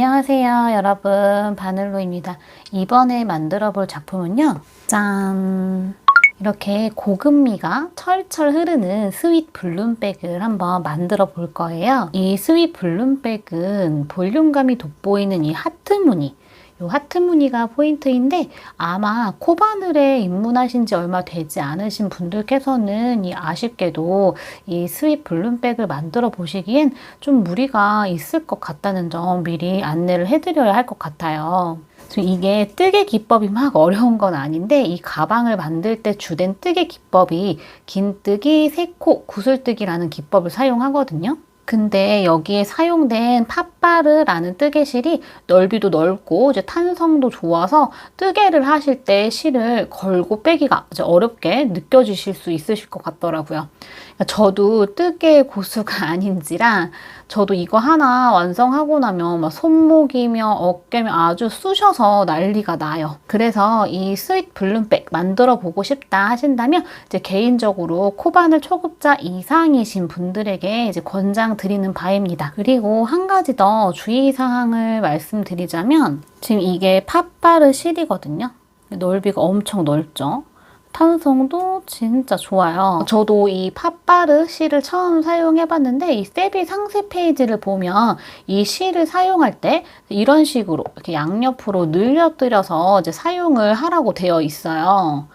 안녕하세요 여러분, 바늘로입니다. 이번에 만들어 볼 작품은요, 짠! 이렇게 고급미가 철철 흐르는 스윗 블룸백을 한번 만들어 볼 거예요. 이 스윗 블룸백은 볼륨감이 돋보이는 이 하트 무늬, 이 하트 무늬가 포인트인데, 아마 코바늘에 입문하신 지 얼마 되지 않으신 분들께서는 아쉽게도 이 스윗 블룸백을 만들어 보시기엔 좀 무리가 있을 것 같다는 점 미리 안내를 해드려야 할 것 같아요. 이게 뜨개 기법이 막 어려운 건 아닌데, 이 가방을 만들 때 주된 뜨개 기법이 긴뜨기, 세코, 구슬뜨기라는 기법을 사용하거든요. 근데 여기에 사용된 팥바르라는 뜨개실이 넓이도 넓고 이제 탄성도 좋아서 뜨개를 하실 때 실을 걸고 빼기가 이제 어렵게 느껴지실 수 있으실 것 같더라고요. 저도 뜨개 고수가 아닌지라 저도 이거 하나 완성하고 나면 막 손목이며 어깨며 아주 쑤셔서 난리가 나요. 그래서 이 스윗 블룸백 만들어 보고 싶다 하신다면 이제 개인적으로 코바늘 초급자 이상이신 분들에게 이제 권장드리는 바입니다. 그리고 한 가지 더 주의사항을 말씀드리자면, 지금 이게 팥바르 실이거든요. 넓이가 엄청 넓죠. 탄성도 진짜 좋아요. 저도 이 팥바르 실을 처음 사용해봤는데, 이 세비 상세 페이지를 보면 이 실을 사용할 때 이런 식으로 이렇게 양옆으로 늘려뜨려서 이제 사용을 하라고 되어 있어요.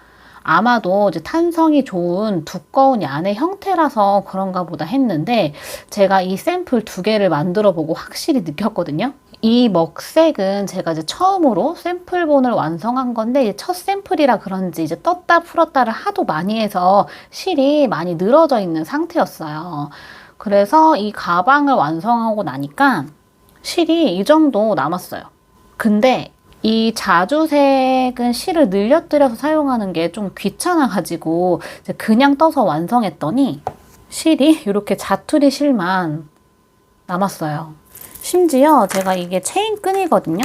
아마도 이제 탄성이 좋은 두꺼운 얀의 형태라서 그런가 보다 했는데, 제가 이 샘플 2개를 만들어 보고 확실히 느꼈거든요. 이 먹색은 제가 이제 처음으로 샘플본을 완성한 건데, 첫 샘플이라 그런지 이제 떴다 풀었다를 하도 많이 해서 실이 많이 늘어져 있는 상태였어요. 그래서 이 가방을 완성하고 나니까 실이 이 정도 남았어요. 근데 이 자주색은 실을 늘려뜨려서 사용하는 게 좀 귀찮아가지고 그냥 떠서 완성했더니 실이 이렇게 자투리 실만 남았어요. 심지어 제가 이게 체인끈이거든요.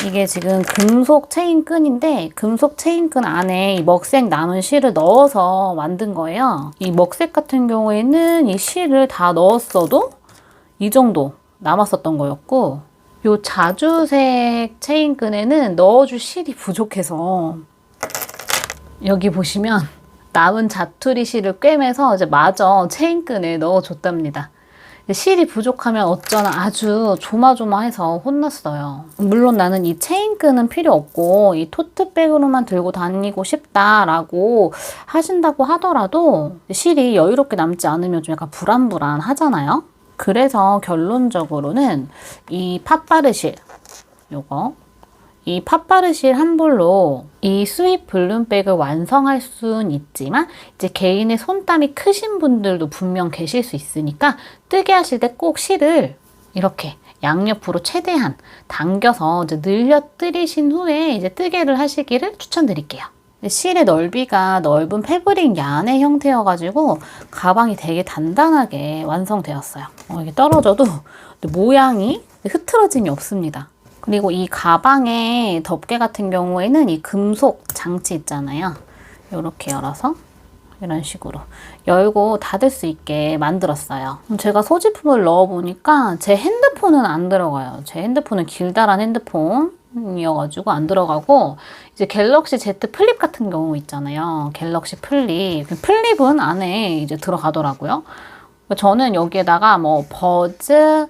이게 지금 금속 체인끈인데, 금속 체인끈 안에 이 먹색 남은 실을 넣어서 만든 거예요. 이 먹색 같은 경우에는 이 실을 다 넣었어도 이 정도 남았었던 거였고, 요 자주색 체인끈에는 넣어줄 실이 부족해서 여기 보시면 남은 자투리 실을 꿰매서 이제 마저 체인끈에 넣어줬답니다. 실이 부족하면 어쩌나 아주 조마조마해서 혼났어요. 물론 나는 이 체인끈은 필요 없고 이 토트백으로만 들고 다니고 싶다라고 하신다고 하더라도 실이 여유롭게 남지 않으면 좀 약간 불안불안하잖아요. 그래서 결론적으로는 이 팥바르 실, 이 팥바르 실 한 볼로 이 스윗 블룸백을 완성할 수는 있지만, 이제 개인의 손땀이 크신 분들도 분명 계실 수 있으니까 뜨개 하실 때 꼭 실을 이렇게 양옆으로 최대한 당겨서 이제 늘려뜨리신 후에 이제 뜨개를 하시기를 추천드릴게요. 실의 넓이가 넓은 패브릭 얀의 형태여가지고 가방이 되게 단단하게 완성되었어요. 이게 떨어져도 모양이 흐트러짐이 없습니다. 그리고 이 가방의 덮개 같은 경우에는 이 금속 장치 있잖아요. 이렇게 열어서 이런 식으로 열고 닫을 수 있게 만들었어요. 제가 소지품을 넣어보니까 제 핸드폰은 안 들어가요. 제 핸드폰은 길다란 핸드폰이어가지고 안 들어가고, 이제 갤럭시 Z 플립 같은 경우 있잖아요. 갤럭시 플립. 플립은 안에 이제 들어가더라고요. 저는 여기에다가 뭐 버즈,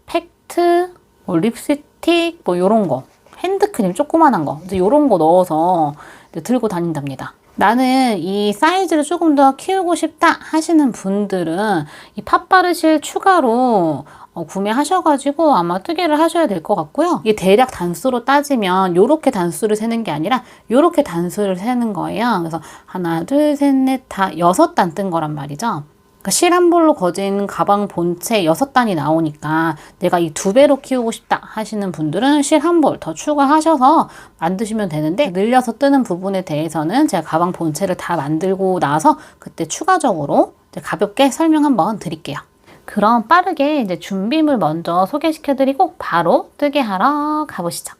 팩트, 뭐 립스틱, 뭐 요런 거, 핸드크림 조그만한 거, 이제 요런 거 넣어서 이제 들고 다닌답니다. 나는 이 사이즈를 조금 더 키우고 싶다 하시는 분들은 이 팥바르 실 추가로 구매하셔가지고 아마 뜨개를 하셔야 될 것 같고요. 이게 대략 단수로 따지면 요렇게 단수를 세는 게 아니라 요렇게 단수를 세는 거예요. 그래서 하나, 둘, 셋, 넷, 다 6단 뜬 거란 말이죠. 그러니까 실 한 볼로 거진 가방 본체 6단이 나오니까 내가 이 2배로 키우고 싶다 하시는 분들은 실 한 볼 더 추가하셔서 만드시면 되는데, 늘려서 뜨는 부분에 대해서는 제가 가방 본체를 다 만들고 나서 그때 추가적으로 이제 가볍게 설명 한번 드릴게요. 그럼 빠르게 이제 준비물 먼저 소개시켜드리고 바로 뜨개 하러 가보시죠.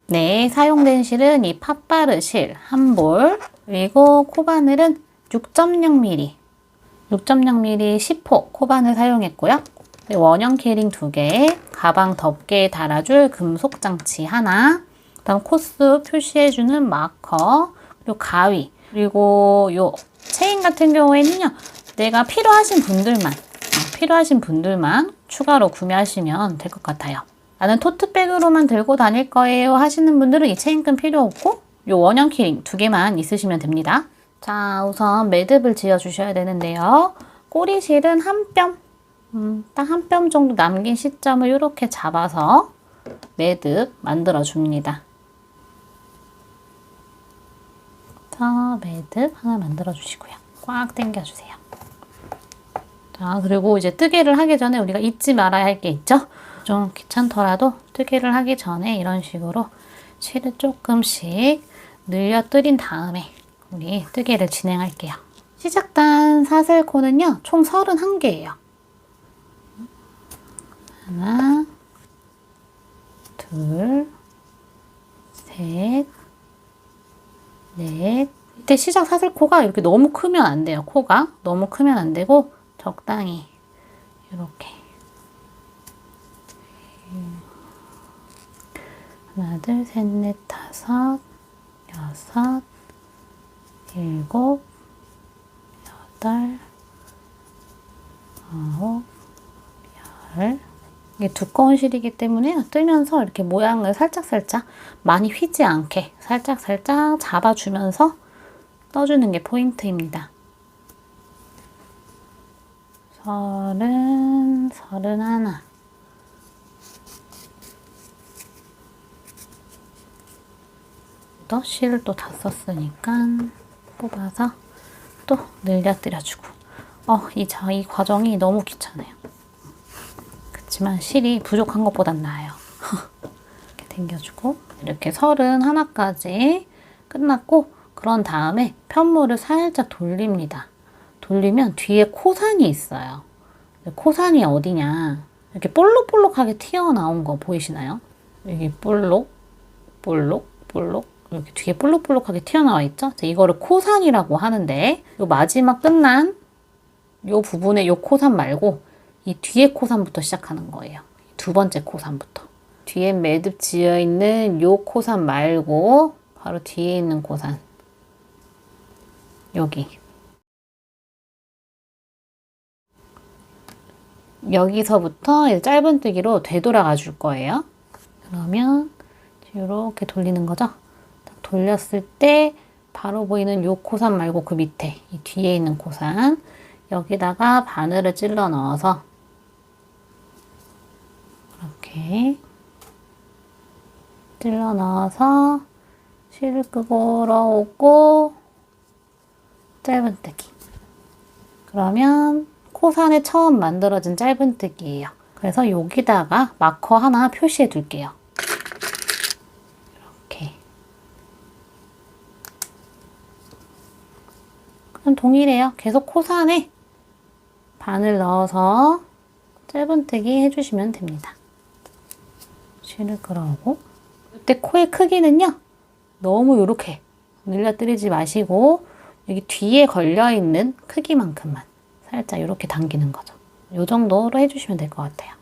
네, 사용된 실은 이 팥바르 실 한 볼, 그리고 코바늘은 6.0mm, 6.0mm 10호 코바늘 사용했고요. 원형 캐링 2개, 가방 덮개에 달아줄 금속 장치 하나, 그다음 코스 표시해주는 마커, 그리고 가위, 그리고 요 체인 같은 경우에는요, 내가 필요하신 분들만 추가로 구매하시면 될 것 같아요. 나는 토트백으로만 들고 다닐 거예요 하시는 분들은 이 체인끈 필요 없고 요 원형 키링 2개만 있으시면 됩니다. 자, 우선 매듭을 지어 주셔야 되는데요. 꼬리실은 한 뼘, 딱 한 뼘 정도 남긴 시점을 이렇게 잡아서 매듭 만들어 줍니다. 자, 매듭 하나 만들어 주시고요. 꽉 당겨 주세요. 자, 그리고 이제 뜨개를 하기 전에 우리가 잊지 말아야 할 게 있죠? 좀 귀찮더라도 뜨개를 하기 전에 이런 식으로 실을 조금씩 늘려뜨린 다음에 우리 뜨개를 진행할게요. 시작단 사슬코는요, 총 31개예요. 하나, 둘, 셋, 넷. 이때 시작 사슬코가 이렇게 너무 크면 안 돼요. 코가 너무 크면 안 되고 적당히 이렇게 하나, 둘, 셋, 넷, 다섯, 여섯, 일곱, 여덟, 아홉, 열. 이게 두꺼운 실이기 때문에 뜨면서 이렇게 모양을 살짝살짝 많이 휘지 않게 살짝살짝 잡아주면서 떠주는 게 포인트입니다. 30, 31. 또 실을 또 다 썼으니까 뽑아서 또 늘려뜨려주고. 이 과정이 너무 귀찮아요. 그렇지만 실이 부족한 것보단 나아요. 이렇게 당겨주고 이렇게 31까지 끝났고, 그런 다음에 편물을 살짝 돌립니다. 돌리면 뒤에 코산이 있어요. 코산이 어디냐, 이렇게 볼록볼록하게 튀어나온 거 보이시나요? 여기 볼록 이렇게 뒤에 볼록볼록하게 튀어나와 있죠? 이거를 코산이라고 하는데, 요 마지막 끝난 요 부분에 요 코산 말고 이 뒤에 코산부터 시작하는 거예요. 두 번째 코산부터. 뒤에 매듭 지어 있는 요 코산 말고 바로 뒤에 있는 코산. 여기서부터 짧은뜨기로 되돌아가 줄 거예요. 그러면 이렇게 돌리는 거죠. 돌렸을 때 바로 보이는 요 코산 말고 그 밑에 이 뒤에 있는 코산, 여기다가 바늘을 찔러 넣어서 이렇게 찔러 넣어서 실을 끄고 끌어오고 짧은뜨기. 그러면 코산에 처음 만들어진 짧은뜨기예요. 그래서 여기다가 마커 하나 표시해 둘게요. 이렇게. 그럼 동일해요. 계속 코산에 바늘 넣어서 짧은뜨기 해주시면 됩니다. 실을 끌어오고, 이때 코의 크기는요, 너무 이렇게 늘려뜨리지 마시고 여기 뒤에 걸려있는 크기만큼만 살짝 이렇게 당기는 거죠. 이 정도로 해주시면 될 것 같아요.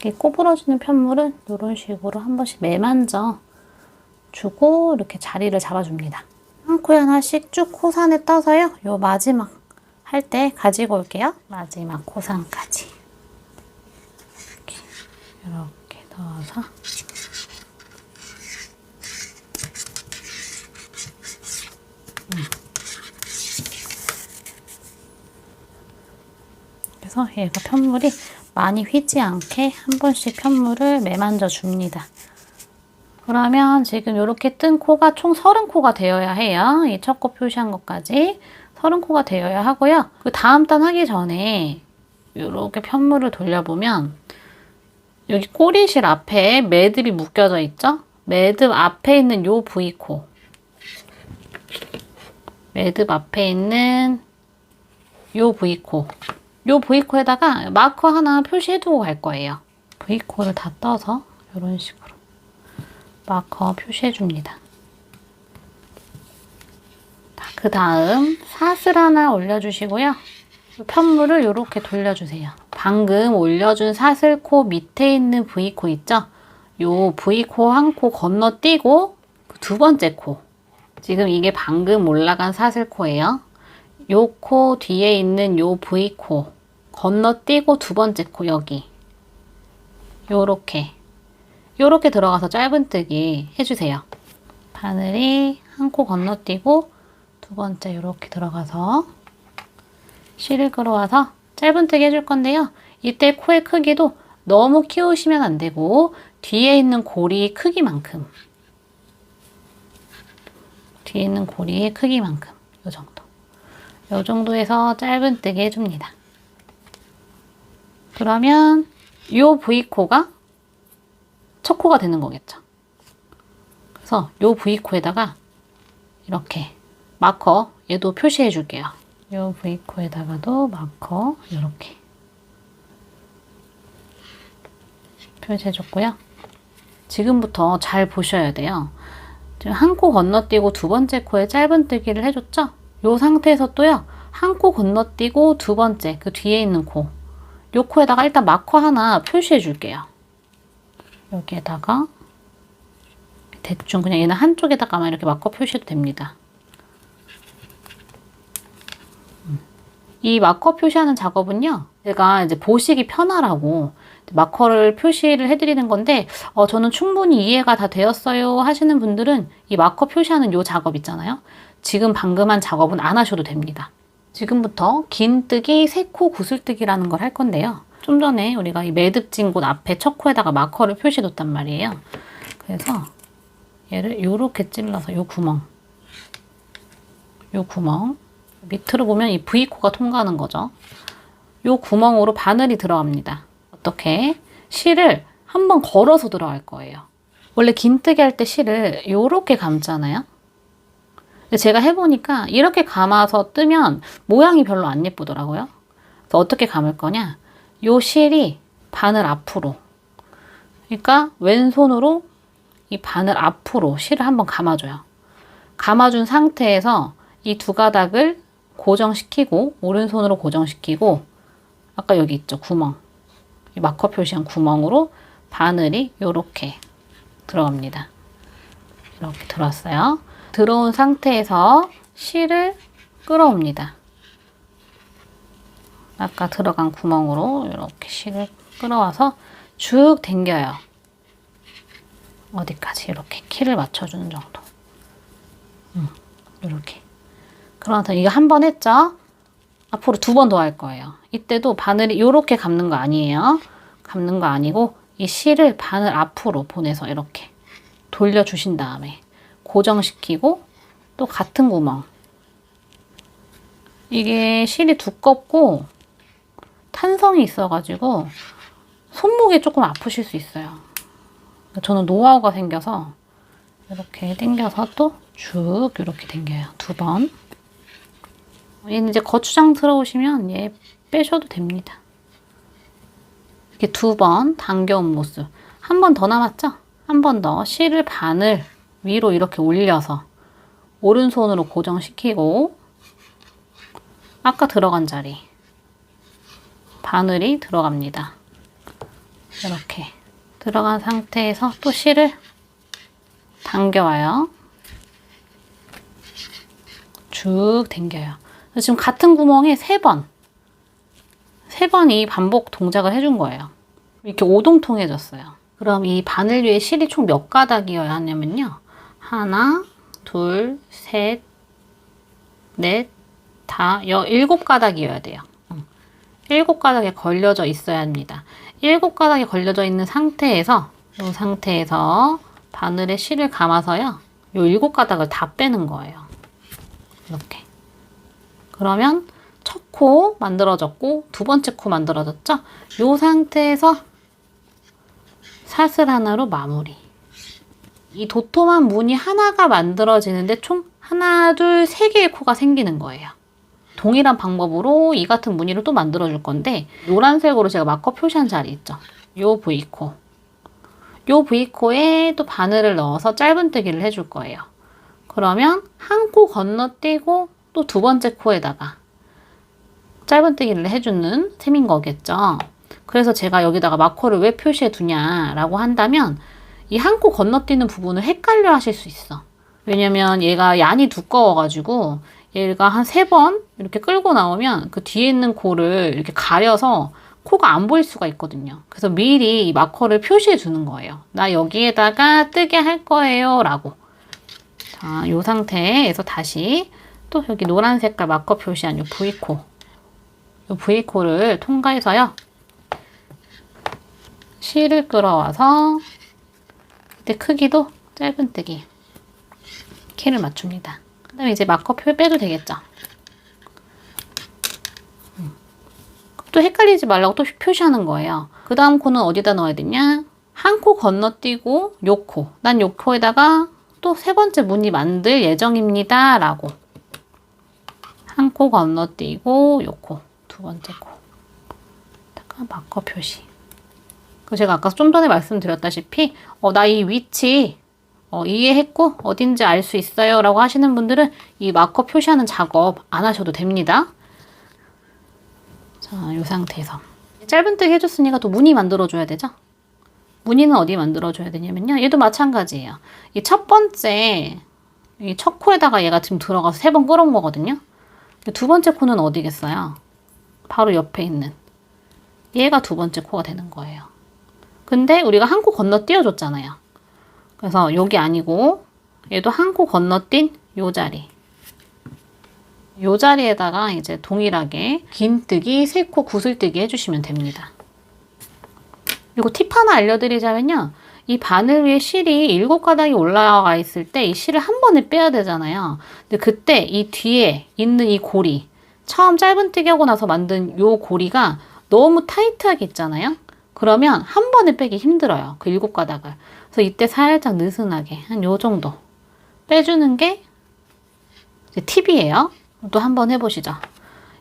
이렇게 꼬부러지는 편물은 이런 식으로 한 번씩 매만져 주고 이렇게 자리를 잡아줍니다. 한 코에 하나씩 쭉 코산에 떠서요. 요 마지막 할 때 가지고 올게요. 마지막 코산까지 이렇게 넣어서 그래서 얘가 편물이 많이 휘지 않게 한 번씩 편물을 매만져 줍니다. 그러면 지금 이렇게 뜬 코가 총 30코가 되어야 해요. 이 첫 코 표시한 것까지 30코가 되어야 하고요. 그 다음 단 하기 전에 이렇게 편물을 돌려보면 여기 꼬리실 앞에 매듭이 묶여져 있죠? 매듭 앞에 있는 요 V코, 매듭 앞에 있는 요 V코, 요 V코에다가 마커 하나 표시해두고 갈 거예요. V코를 다 떠서 이런 식으로 마커 표시해줍니다. 그 다음 사슬 하나 올려주시고요. 편물을 이렇게 돌려주세요. 방금 올려준 사슬코 밑에 있는 V코 있죠? 요 V코 한 코 건너뛰고 두 번째 코. 지금 이게 방금 올라간 사슬코예요. 요 코 뒤에 있는 요 V코 건너뛰고 두 번째 코 여기. 요렇게 들어가서 짧은뜨기 해주세요. 바늘이 한 코 건너뛰고 두 번째 요렇게 들어가서 실을 끌어와서 짧은뜨기 해줄 건데요. 이때 코의 크기도 너무 키우시면 안 되고 뒤에 있는 고리 크기만큼 요 정도. 요 정도에서 짧은뜨기 해줍니다. 그러면 요 V코가 첫 코가 되는 거겠죠. 그래서 요 V코에다가 이렇게 마커 얘도 표시해 줄게요. 요 V코에다가도 마커 이렇게 표시해 줬고요. 지금부터 잘 보셔야 돼요. 지금 한 코 건너뛰고 두 번째 코에 짧은뜨기를 해줬죠? 요 상태에서 또요. 한 코 건너뛰고 두 번째 그 뒤에 있는 코. 요 코에다가 일단 마커 하나 표시해 줄게요. 여기에다가 대충 그냥 얘는 한쪽에다가만 이렇게 마커 표시해도 됩니다. 이 마커 표시하는 작업은요. 제가 이제 보시기 편하라고 마커를 표시를 해드리는 건데 저는 충분히 이해가 다 되었어요 하시는 분들은 이 마커 표시하는 요 작업 있잖아요. 지금 방금 한 작업은 안 하셔도 됩니다. 지금부터 긴뜨기, 세코 구슬뜨기라는 걸 할 건데요. 좀 전에 우리가 이 매듭진 곳 앞에 첫 코에다가 마커를 표시해뒀단 말이에요. 그래서 얘를 요렇게 찔러서 요 구멍 밑으로 보면 이 V코가 통과하는 거죠. 요 구멍으로 바늘이 들어갑니다. 어떻게? 실을 한번 걸어서 들어갈 거예요. 원래 긴뜨기 할 때 실을 요렇게 감잖아요. 근데 제가 해보니까 이렇게 감아서 뜨면 모양이 별로 안 예쁘더라고요. 그래서 어떻게 감을 거냐? 요 실이 바늘 앞으로. 그러니까 왼손으로 이 바늘 앞으로 실을 한번 감아줘요. 감아준 상태에서 이 두 가닥을 고정시키고 오른손으로 고정시키고 아까 여기 있죠 구멍 이 마커 표시한 구멍으로 바늘이 이렇게 들어갑니다. 이렇게 들어왔어요. 들어온 상태에서 실을 끌어옵니다. 아까 들어간 구멍으로 이렇게 실을 끌어와서 쭉 당겨요. 어디까지 이렇게 키를 맞춰주는 정도. 이렇게. 그러면서 이거 한 번 했죠? 앞으로 두 번 더 할 거예요. 이때도 바늘이 이렇게 감는 거 아니에요. 감는 거 아니고 이 실을 바늘 앞으로 보내서 이렇게 돌려주신 다음에 고정시키고 또 같은 구멍. 이게 실이 두껍고 탄성이 있어가지고 손목이 조금 아프실 수 있어요. 저는 노하우가 생겨서 이렇게 당겨서 또 쭉 이렇게 당겨요. 두 번. 얘는 이제 거추장스러우시면 얘 빼셔도 됩니다. 이렇게 두 번 당겨온 모습. 한 번 더 남았죠? 한 번 더 실을 바늘 위로 이렇게 올려서 오른손으로 고정시키고 아까 들어간 자리 바늘이 들어갑니다. 이렇게 들어간 상태에서 또 실을 당겨와요. 쭉 당겨요. 지금 같은 구멍에 세 번 이 반복 동작을 해준 거예요. 이렇게 오동통해졌어요. 그럼 이 바늘 위에 실이 총 몇 가닥이어야 하냐면요. 하나, 둘, 셋, 넷, 다, 7가닥이어야 돼요. 7가닥에 걸려져 있어야 합니다. 7가닥에 걸려져 있는 상태에서 이 상태에서 바늘에 실을 감아서요. 이 7가닥을 다 빼는 거예요. 이렇게. 그러면 첫 코 만들어졌고 두 번째 코 만들어졌죠? 이 상태에서 사슬 하나로 마무리. 이 도톰한 무늬 하나가 만들어지는데 총 하나, 둘, 세 개의 코가 생기는 거예요. 동일한 방법으로 이 같은 무늬를 또 만들어 줄 건데, 노란색으로 제가 마커 표시한 자리 있죠. 요 V코. 요 V코에 또 바늘을 넣어서 짧은뜨기를 해줄 거예요. 그러면 한 코 건너뛰고 또 두 번째 코에다가 짧은뜨기를 해주는 셈인 거겠죠. 그래서 제가 여기다가 마커를 왜 표시해 두냐라고 한다면, 이 한 코 건너뛰는 부분을 헷갈려 하실 수 있어. 왜냐면 얘가 얀이 두꺼워가지고 얘가 한 3번 이렇게 끌고 나오면 그 뒤에 있는 코를 이렇게 가려서 코가 안 보일 수가 있거든요. 그래서 미리 이 마커를 표시해 주는 거예요. 나 여기에다가 뜨게 할 거예요 라고. 자, 이 상태에서 다시 또 여기 노란 색깔 마커 표시한 이 V코, 이 V코를 통과해서요, 실을 끌어와서 이때 크기도 짧은뜨기 키를 맞춥니다. 그 다음에 이제 마커 빼도 되겠죠. 또 헷갈리지 말라고 또 표시하는 거예요. 그 다음 코는 어디다 넣어야 되냐? 한 코 건너뛰고 요 코. 난 요 코에다가 또 3번째 무늬 만들 예정입니다. 라고. 한 코 건너뛰고 요 코. 2번째 코. 다가 마커 표시. 그 제가 아까 좀 전에 말씀드렸다시피 나 이 위치 이해했고 어딘지 알 수 있어요 라고 하시는 분들은 이 마커 표시하는 작업 안 하셔도 됩니다. 자, 이 상태에서 짧은뜨기 해줬으니까 또 무늬 만들어줘야 되죠. 무늬는 어디 만들어줘야 되냐면요, 얘도 마찬가지예요. 이 첫 번째 이 첫 코에다가 얘가 지금 들어가서 3번 끌어온 거거든요. 두 번째 코는 어디겠어요? 바로 옆에 있는 얘가 두 번째 코가 되는 거예요. 근데 우리가 한 코 건너뛰어줬잖아요. 그래서 여기 아니고 얘도 한 코 건너뛴 요 자리, 요 자리에다가 이제 동일하게 긴뜨기, 3코 구슬뜨기 해주시면 됩니다. 그리고 팁 하나 알려드리자면요, 이 바늘 위에 실이 7가닥이 올라가 있을 때 이 실을 한 번에 빼야 되잖아요. 근데 그때 이 뒤에 있는 이 고리, 처음 짧은뜨기 하고 나서 만든 요 고리가 너무 타이트하게 있잖아요. 그러면 한 번에 빼기 힘들어요, 그 7가닥을. 그래서 이때 살짝 느슨하게 한 요 정도 빼주는 게 이제 팁이에요. 또 한번 해보시죠.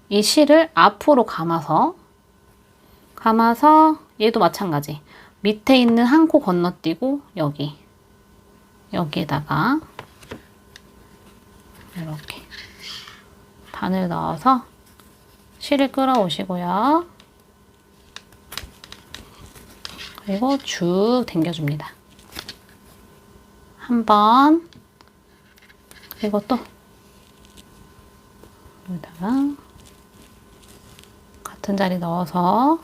이 실을 앞으로 감아서 얘도 마찬가지. 밑에 있는 한 코 건너뛰고 여기에다가 이렇게 바늘 넣어서 실을 끌어오시고요. 그리고 쭉 당겨줍니다. 한 번, 그리고 또 여기다가 같은 자리 넣어서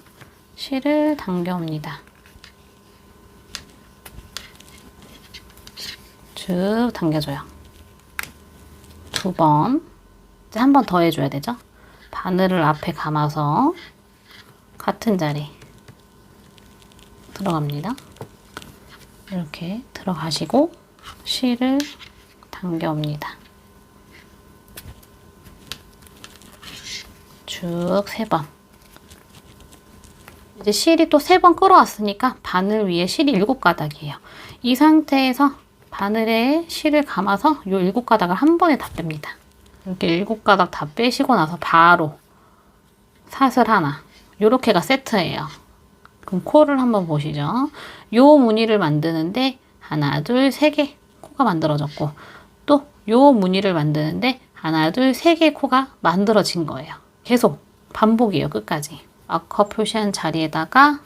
실을 당겨옵니다. 쭉 당겨줘요. 2번. 이제 한 번 더 해줘야 되죠. 바늘을 앞에 감아서 같은 자리 들어갑니다. 이렇게 들어가시고 실을 당겨옵니다. 쭉 3번. 이제 실이 또 3번 끌어왔으니까 바늘 위에 실이 7가닥이에요. 이 상태에서 바늘에 실을 감아서 이 7가닥을 한 번에 다 뺍니다. 이렇게 7가닥 다 빼시고 나서 바로 사슬 하나. 요렇게가 세트예요. 그럼 코를 한번 보시죠. 요 무늬를 만드는데 하나, 둘, 3개 코가 만들어졌고, 또 요 무늬를 만드는데 하나, 둘, 3개 코가 만들어진 거예요. 계속 반복이에요, 끝까지. 마커 표시한 자리에다가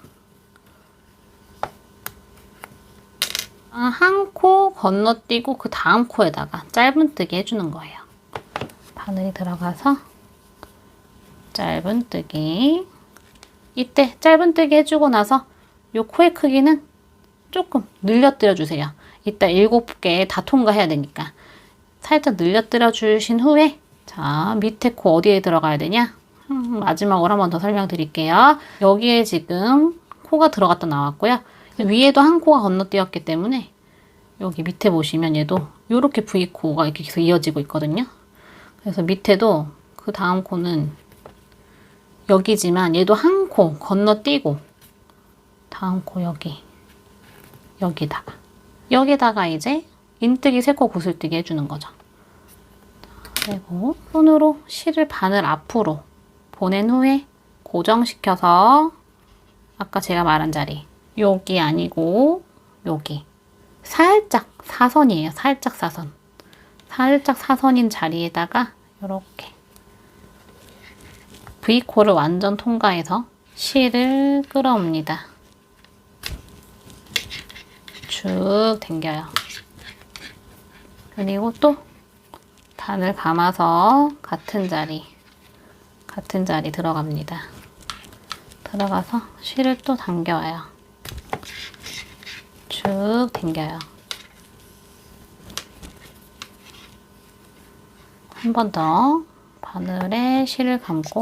한 코 건너뛰고 그 다음 코에다가 짧은뜨기 해주는 거예요. 바늘이 들어가서 짧은뜨기. 이때 짧은뜨기 해주고 나서 요 코의 크기는 조금 늘려뜨려 주세요. 이따 7개 다 통과해야 되니까 살짝 늘려뜨려 주신 후에, 자, 밑에 코 어디에 들어가야 되냐? 마지막으로 한 번 더 설명드릴게요. 여기에 지금 코가 들어갔다 나왔고요. 위에도 한 코가 건너뛰었기 때문에 여기 밑에 보시면 얘도 이렇게 V코가 이렇게 계속 이어지고 있거든요. 그래서 밑에도 그 다음 코는 여기지만 얘도 한 코 건너뛰고 다음 코 여기다가 이제 인뜨기, 3코 구슬뜨기 해주는 거죠. 빼고 손으로 실을 바늘 앞으로 보낸 후에 고정시켜서 아까 제가 말한 자리, 여기 아니고 여기 살짝 사선이에요. 살짝 사선. 살짝 사선인 자리에다가 이렇게 V코를 완전 통과해서 실을 끌어옵니다. 쭉 당겨요. 그리고 또 바늘 감아서 같은 자리 들어갑니다. 들어가서 실을 또 당겨와요. 쭉 당겨요. 한 번 더 바늘에 실을 감고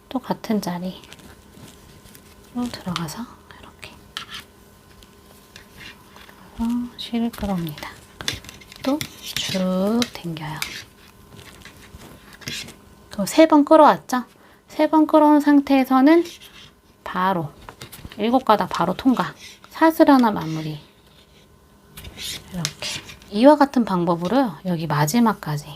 또 같은 자리로 들어가서 이렇게 실을 끌어옵니다. 또 쭉 당겨요. 그럼 3번 끌어왔죠? 3번 끌어온 상태에서는 바로 7가닥 바로 통과. 사슬하나 마무리. 이렇게 이와 같은 방법으로 여기 마지막까지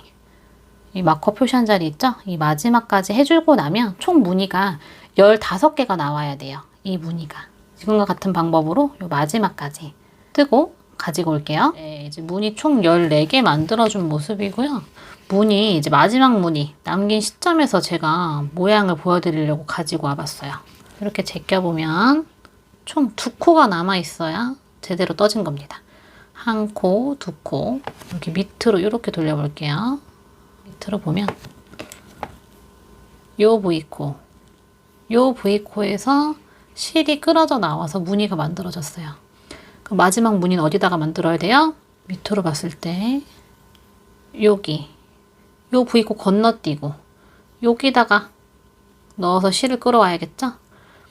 이 마커 표시한 자리 있죠? 이 마지막까지 해주고 나면 총 무늬가 15개가 나와야 돼요. 이 무늬가. 지금과 같은 방법으로 이 마지막까지 뜨고 가지고 올게요. 네, 이제 무늬 총 14개 만들어준 모습이고요. 무늬, 이제 마지막 무늬 남긴 시점에서 제가 모양을 보여드리려고 가지고 와봤어요. 이렇게 제껴보면 총 2코가 남아있어야 제대로 떠진 겁니다. 1코, 2코, 이렇게 밑으로 이렇게 돌려볼게요. 밑으로 보면 요 V코, 요 V코에서 실이 끌어져 나와서 무늬가 만들어졌어요. 그럼 마지막 무늬는 어디다가 만들어야 돼요? 밑으로 봤을 때 여기 요 V코 건너뛰고 여기다가 넣어서 실을 끌어와야겠죠?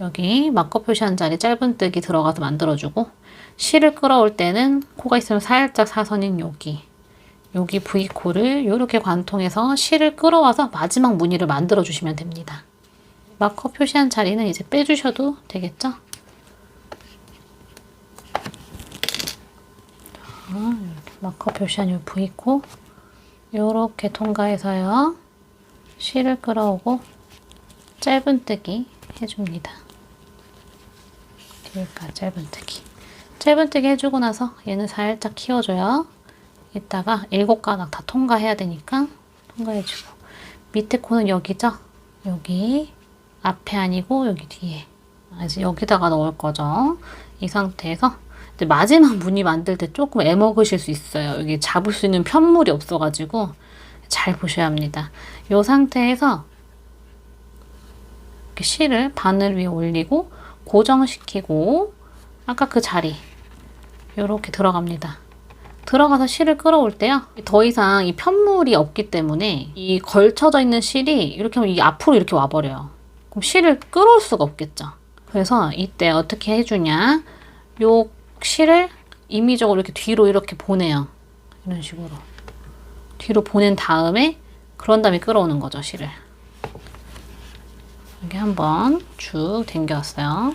여기 마커 표시한 자리 짧은뜨기 들어가서 만들어주고 실을 끌어올 때는 코가 있으면 살짝 사선인 여기 V코를 이렇게 관통해서 실을 끌어와서 마지막 무늬를 만들어 주시면 됩니다. 마커 표시한 자리는 이제 빼주셔도 되겠죠? 이렇게 마커 표시한 이 V코 이렇게 통과해서요. 실을 끌어오고 짧은뜨기 해줍니다. 길까 짧은뜨기. 짧은뜨기 해주고 나서 얘는 살짝 키워줘요. 이따가 7가닥 다 통과해야 되니까 통과해주고 밑에 코는 여기죠? 여기 앞에 아니고 여기 뒤에 이제 여기다가 넣을 거죠. 이 상태에서 이제 마지막 무늬 만들 때 조금 애먹으실 수 있어요. 여기 잡을 수 있는 편물이 없어가지고 잘 보셔야 합니다. 이 상태에서 이렇게 실을 바늘 위에 올리고 고정시키고 아까 그 자리 이렇게 들어갑니다. 들어가서 실을 끌어올 때요. 더 이상 이 편물이 없기 때문에 이 걸쳐져 있는 실이 이렇게 하면 이 앞으로 이렇게 와버려요. 그럼 실을 끌어올 수가 없겠죠. 그래서 이때 어떻게 해주냐. 요 실을 임의적으로 이렇게 뒤로 이렇게 보내요. 이런 식으로. 뒤로 보낸 다음에 그런 다음에 끌어오는 거죠, 실을. 이렇게 한번 쭉 당겨왔어요.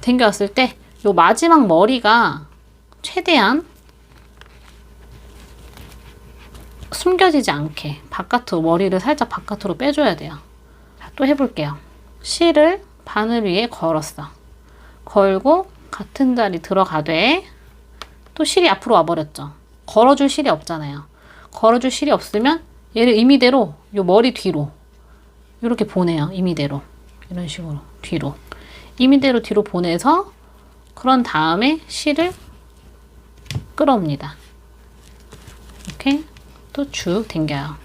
당겨왔을 때 요 마지막 머리가 최대한 숨겨지지 않게 바깥으로 머리를 살짝 바깥으로 빼줘야 돼요. 자, 또 해볼게요. 실을 바늘 위에 걸었어. 걸고 같은 자리 들어가되 또 실이 앞으로 와버렸죠. 걸어줄 실이 없잖아요. 걸어줄 실이 없으면 얘를 임의대로 요 머리 뒤로 이렇게 보내요. 임의대로 이런 식으로 뒤로 임의대로 뒤로 보내서 그런 다음에 실을 끌어옵니다. 이렇게 또 쭉 당겨요.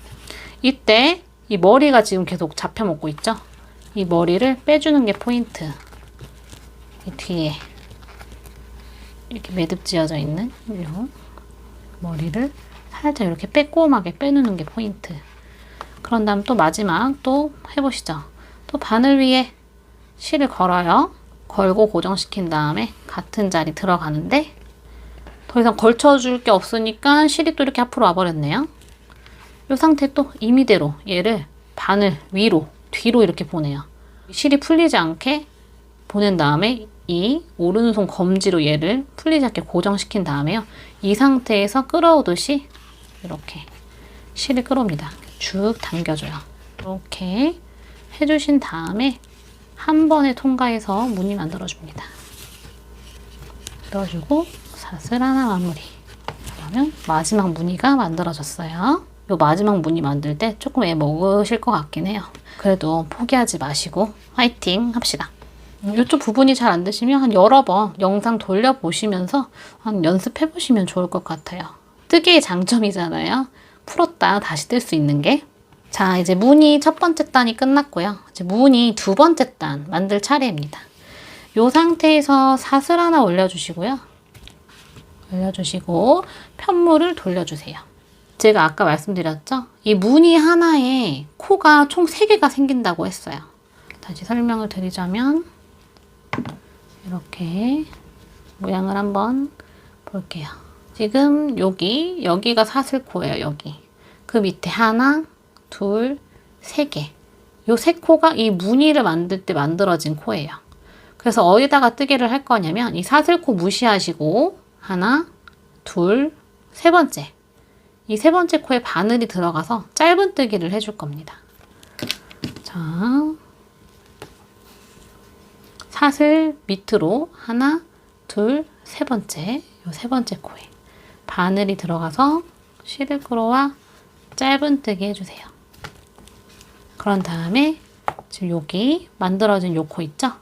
이때 이 머리가 지금 계속 잡혀먹고 있죠? 이 머리를 빼주는 게 포인트. 이 뒤에 이렇게 매듭 지어져 있는 이 머리를 살짝 이렇게 빼꼼하게 빼누는 게 포인트. 그런 다음 또 마지막 또 해보시죠. 또 바늘 위에 실을 걸어요. 걸고 고정시킨 다음에 같은 자리 들어가는데 더 이상 걸쳐줄 게 없으니까 실이 또 이렇게 앞으로 와버렸네요. 이 상태 또 임의대로 얘를 바늘 위로 뒤로 이렇게 보내요. 실이 풀리지 않게 보낸 다음에 이 오른손 검지로 얘를 풀리지 않게 고정시킨 다음에요. 이 상태에서 끌어오듯이 이렇게 실을 끌어옵니다. 쭉 당겨줘요. 이렇게 해주신 다음에 한 번에 통과해서 무늬 만들어줍니다. 넣어주고 사슬 하나 마무리. 그러면 마지막 무늬가 만들어졌어요. 이 마지막 무늬 만들 때 조금 애 먹으실 것 같긴 해요. 그래도 포기하지 마시고 화이팅 합시다. 이쪽 부분이 잘 안 되시면 한 여러 번 영상 돌려보시면서 한 연습해 보시면 좋을 것 같아요. 뜨개의 장점이잖아요. 풀었다 다시 뜰 수 있는 게. 자, 이제 무늬 첫 번째 단이 끝났고요. 이제 무늬 두 번째 단 만들 차례입니다. 이 상태에서 사슬 하나 올려주시고요. 올려주시고 편물을 돌려주세요. 제가 아까 말씀드렸죠? 이 무늬 하나에 코가 총 3개가 생긴다고 했어요. 다시 설명을 드리자면 이렇게 모양을 한번 볼게요. 지금 여기가 사슬코예요. 여기. 그 밑에 하나, 둘, 3개. 요 3코가 이 무늬를 만들 때 만들어진 코예요. 그래서 어디다가 뜨개를 할 거냐면 이 사슬코 무시하시고 하나, 둘, 세 번째. 이 세 번째 코에 바늘이 들어가서 짧은 뜨개를 해줄 겁니다. 자, 사슬 밑으로 하나, 둘, 세 번째. 요 세 번째 코에 바늘이 들어가서 실을 끌어와 짧은 뜨개 해주세요. 그런 다음에 지금 여기 만들어진 요 코 있죠?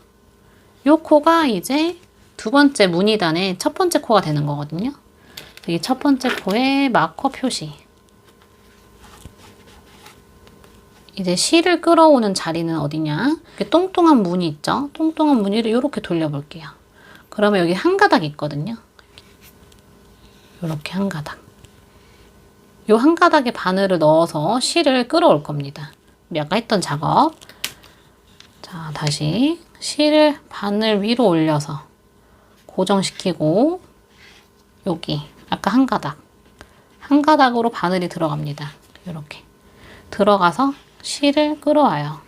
요 코가 이제 두 번째 무늬단의 첫 번째 코가 되는 거거든요. 이 첫 번째 코에 마커 표시. 이제 실을 끌어오는 자리는 어디냐? 이렇게 똥똥한 무늬 있죠? 똥똥한 무늬를 이렇게 돌려볼게요. 그러면 여기 한 가닥 있거든요. 이렇게 한 가닥. 요 한 가닥에 바늘을 넣어서 실을 끌어올 겁니다. 아까 했던 작업. 자, 다시 실을 바늘 위로 올려서 고정시키고 여기 아까 한 가닥으로 바늘이 들어갑니다. 이렇게 들어가서 실을 끌어와요.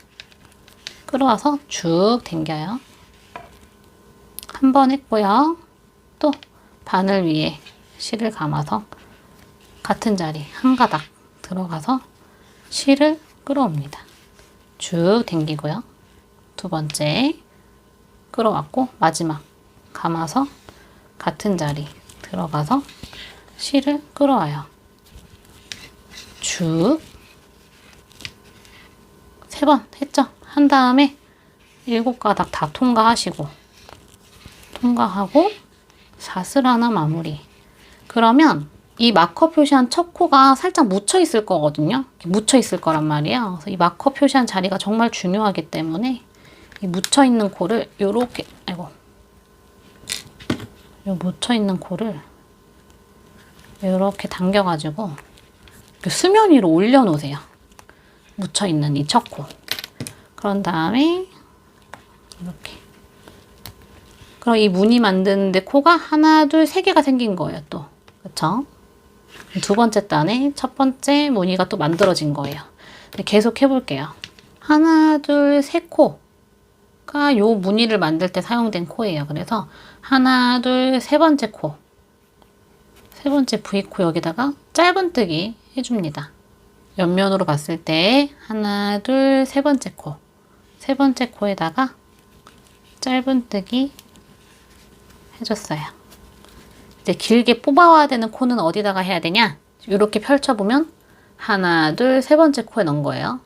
끌어와서 쭉 당겨요. 한 번 했고요. 또 바늘 위에 실을 감아서 같은 자리 한 가닥 들어가서 실을 끌어옵니다. 쭉 당기고요. 두 번째 끌어왔고 마지막 감아서 같은 자리 들어가서 실을 끌어와요. 쭉 3번 했죠? 한 다음에 7가닥 다 통과하시고 통과하고 사슬 하나 마무리. 그러면 이 마커 표시한 첫 코가 살짝 묻혀 있을 거거든요. 묻혀 있을 거란 말이에요. 그래서 이 마커 표시한 자리가 정말 중요하기 때문에 이 묻혀 있는 코를 요렇게 요 묻혀 있는 코를 이렇게 당겨가지고 수면 위로 올려놓으세요. 묻혀있는 이 첫 코. 그런 다음에 이렇게. 그럼 이 무늬 만드는데 코가 하나, 둘, 3개가 생긴 거예요. 또. 그쵸? 두 번째 단에 첫 번째 무늬가 또 만들어진 거예요. 계속 해볼게요. 하나, 둘, 3코가 요 무늬를 만들 때 사용된 코예요. 그래서 하나, 둘, 세 번째 코. 세 번째 V코 여기다가 짧은 뜨기 해줍니다. 옆면으로 봤을 때 하나, 둘, 세 번째 코. 세 번째 코에다가 짧은 뜨기 해줬어요. 이제 길게 뽑아와야 되는 코는 어디다가 해야 되냐? 이렇게 펼쳐보면 하나, 둘, 세 번째 코에 넣은 거예요.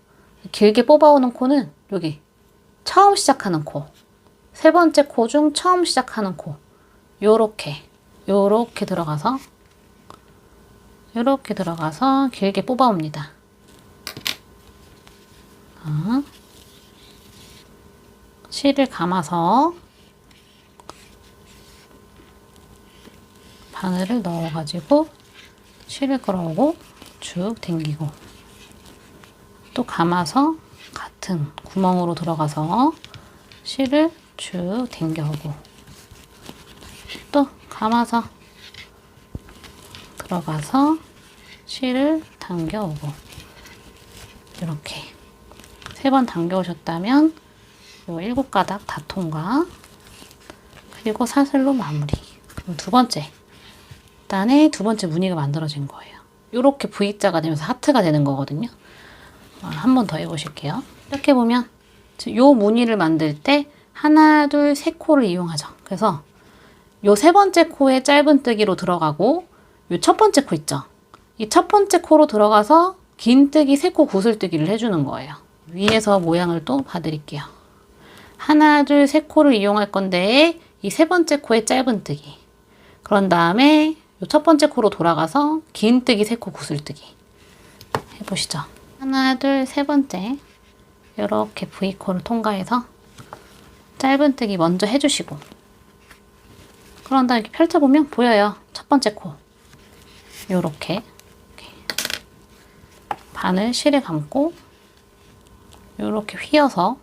길게 뽑아오는 코는 여기 처음 시작하는 코. 세 번째 코 중 처음 시작하는 코. 요렇게 들어가서 이렇게 들어가서 길게 뽑아옵니다. 실을 감아서 바늘을 넣어가지고 실을 끌어오고 쭉 당기고 또 감아서 같은 구멍으로 들어가서 실을 쭉 당겨오고 또 감아서 들어가서 실을 당겨오고 이렇게 3번 당겨오셨다면 요 7가닥 다 통과. 그리고 사슬로 마무리. 그럼 두 번째 단에 두 번째 무늬가 만들어진 거예요. 이렇게 V자가 되면서 하트가 되는 거거든요. 한 번 더 해보실게요. 이렇게 보면 요 무늬를 만들 때 하나, 둘, 세 코를 이용하죠. 그래서 요 세 번째 코에 짧은뜨기로 들어가고 요 첫 번째 코 있죠. 이 첫 번째 코로 들어가서 긴뜨기 세 코 구슬뜨기를 해주는 거예요. 위에서 모양을 또 봐드릴게요. 하나, 둘, 세 코를 이용할 건데 이 세 번째 코에 짧은뜨기. 그런 다음에 요 첫 번째 코로 돌아가서 긴뜨기 세 코 구슬뜨기 해보시죠. 하나, 둘, 세 번째 이렇게 V코를 통과해서 짧은뜨기 먼저 해주시고 그런 다음에 이렇게 펼쳐보면 보여요. 첫 번째 코 요렇게 바늘 실에 감고 요렇게 휘어서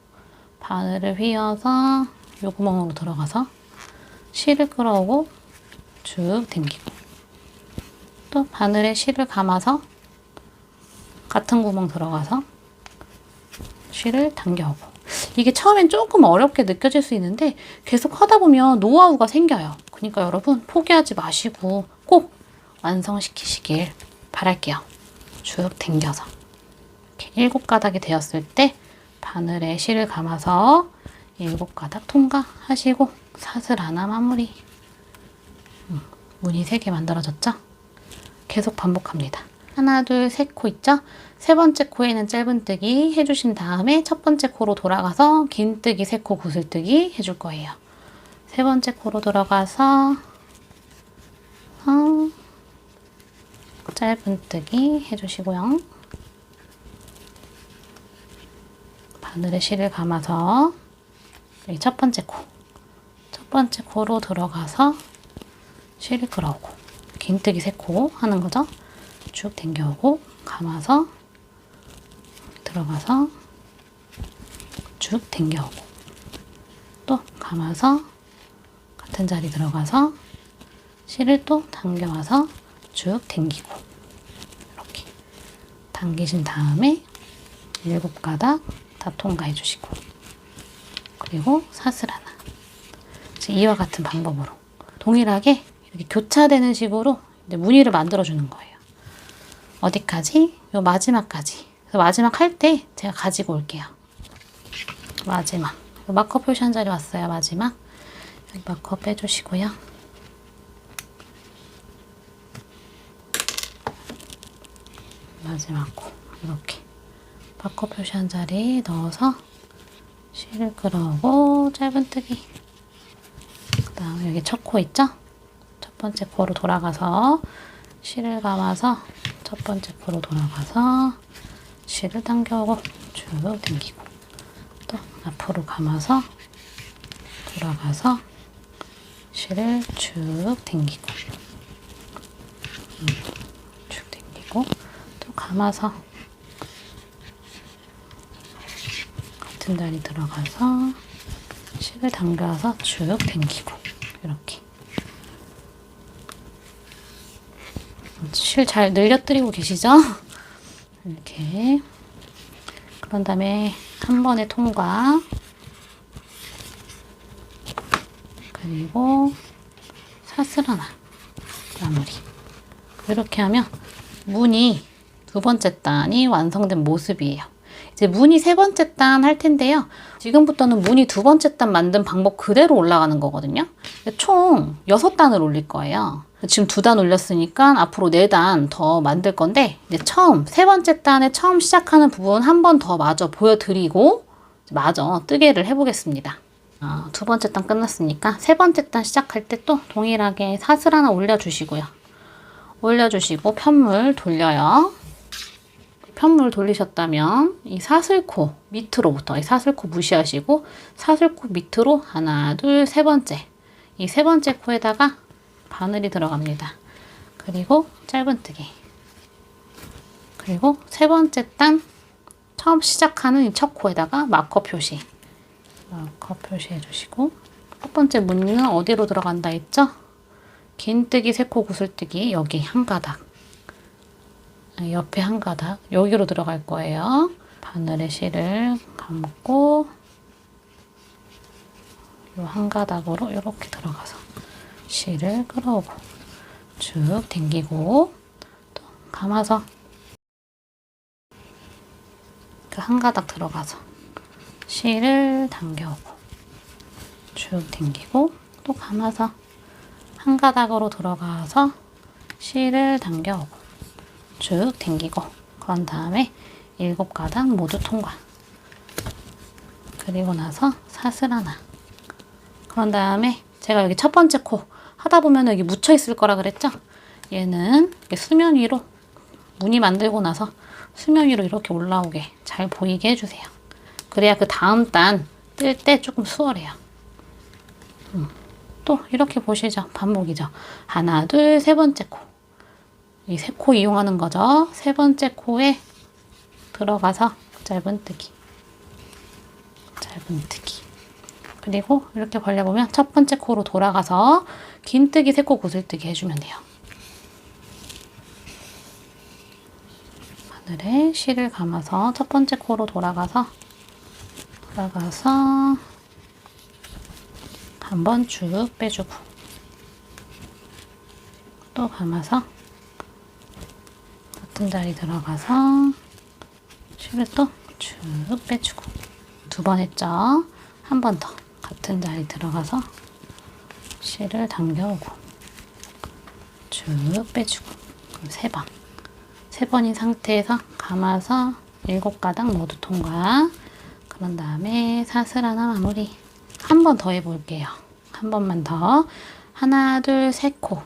바늘을 휘어서 요 구멍으로 들어가서 실을 끌어오고 쭉 당기고 또 바늘에 실을 감아서 같은 구멍 들어가서 실을 당겨오고 이게 처음엔 조금 어렵게 느껴질 수 있는데 계속 하다 보면 노하우가 생겨요. 그러니까 여러분 포기하지 마시고 꼭 완성시키시길 바랄게요. 쭉 당겨서 이렇게 7가닥이 되었을 때 바늘에 실을 감아서 7가닥 통과하시고 사슬 하나 마무리. 무늬 3개 만들어졌죠? 계속 반복합니다. 하나, 둘, 세 코 있죠? 세 번째 코에는 짧은뜨기 해주신 다음에 첫 번째 코로 돌아가서 긴뜨기 세 코 구슬뜨기 해줄 거예요. 세 번째 코로 들어가서 짧은뜨기 해주시고요. 바늘에 실을 감아서 여기 첫 번째 코, 첫 번째 코로 들어가서 실을 끌어오고 긴뜨기 세 코 하는 거죠. 쭉 당겨오고 감아서 들어가서 쭉 당겨오고 또 감아서 같은 자리 들어가서 실을 또 당겨와서 쭉 당기고 이렇게 당기신 다음에 7가닥 다 통과해 주시고 그리고 사슬 하나 이와 같은 방법으로 동일하게 이렇게 교차되는 식으로 무늬를 만들어 주는 거예요. 어디까지? 요 마지막까지. 그래서 마지막 할 때 제가 가지고 올게요. 마지막. 마커 표시한 자리 왔어요. 마지막. 여기 마커 빼주시고요. 마지막 코 이렇게 마커 표시한 자리 넣어서 실을 끌어오고 짧은뜨기. 그 다음에 여기 첫 코 있죠? 첫 번째 코로 돌아가서 실을 감아서 첫 번째 코로 돌아가서 실을 당겨오고 쭉 당기고 또 앞으로 감아서 돌아가서 실을 쭉 당기고 쭉 당기고 또 감아서 같은 자리 들어가서 실을 당겨서 쭉 당기고 이렇게 실 잘 늘려뜨리고 계시죠? 이렇게 그런 다음에 한 번에 통과 그리고 사슬 하나 마무리 이렇게 하면 무늬 두 번째 단이 완성된 모습이에요. 이제 무늬 세 번째 단 할 텐데요. 지금부터는 무늬 두 번째 단 만든 방법 그대로 올라가는 거거든요. 총 6단을 올릴 거예요. 지금 2단 올렸으니까 앞으로 4단 더 만들 건데 이제 처음 세 번째 단에 처음 시작하는 부분 한 번 더 마저 보여드리고 마저 뜨개를 해보겠습니다. 두 번째 단 끝났으니까 세 번째 단 시작할 때 또 동일하게 사슬 하나 올려주시고요. 올려주시고 편물 돌려요. 편물 돌리셨다면 이 사슬코 밑으로부터 이 사슬코 무시하시고 사슬코 밑으로 하나, 둘, 세 번째 이 세 번째 코에다가 바늘이 들어갑니다. 그리고 짧은뜨기 그리고 세 번째 단 처음 시작하는 이 첫 코에다가 마커 표시 해주시고 첫 번째 무늬는 어디로 들어간다 했죠? 긴뜨기, 세코, 구슬뜨기 여기 한 가닥 옆에 한 가닥 여기로 들어갈 거예요. 바늘에 실을 감고 이 한 가닥으로 이렇게 들어가서 실을 끌어오고 쭉 당기고 또 감아서 그 한 가닥 들어가서 실을 당겨오고 쭉 당기고 또 감아서 한 가닥으로 들어가서 실을 당겨오고 쭉 당기고 그런 다음에 7가닥 모두 통과. 그리고 나서 사슬 하나. 그런 다음에 제가 여기 첫 번째 코 하다 보면 여기 묻혀 있을 거라 그랬죠? 얘는 수면 위로 무늬 만들고 나서 수면 위로 이렇게 올라오게 잘 보이게 해주세요. 그래야 그 다음 단 뜰 때 조금 수월해요. 또 이렇게 보시죠. 반복이죠. 하나, 둘, 세 번째 코. 이 세 코 이용하는 거죠. 세 번째 코에 들어가서 짧은뜨기. 짧은뜨기. 그리고 이렇게 벌려보면 첫 번째 코로 돌아가서 긴뜨기, 세 코 구슬뜨기 해주면 돼요. 바늘에 실을 감아서 첫 번째 코로 돌아가서 한번 쭉 빼주고 또 감아서 같은 자리 들어가서 실을 또 쭉 빼주고 두 번 했죠. 한 번 더 같은 자리 들어가서 실을 당겨오고 쭉 빼주고 그럼 세 번인 상태에서 감아서 7가닥 모두 통과. 그런 다음에 사슬 하나 마무리. 한 번 더 해볼게요. 한 번만 더. 하나, 둘, 세 코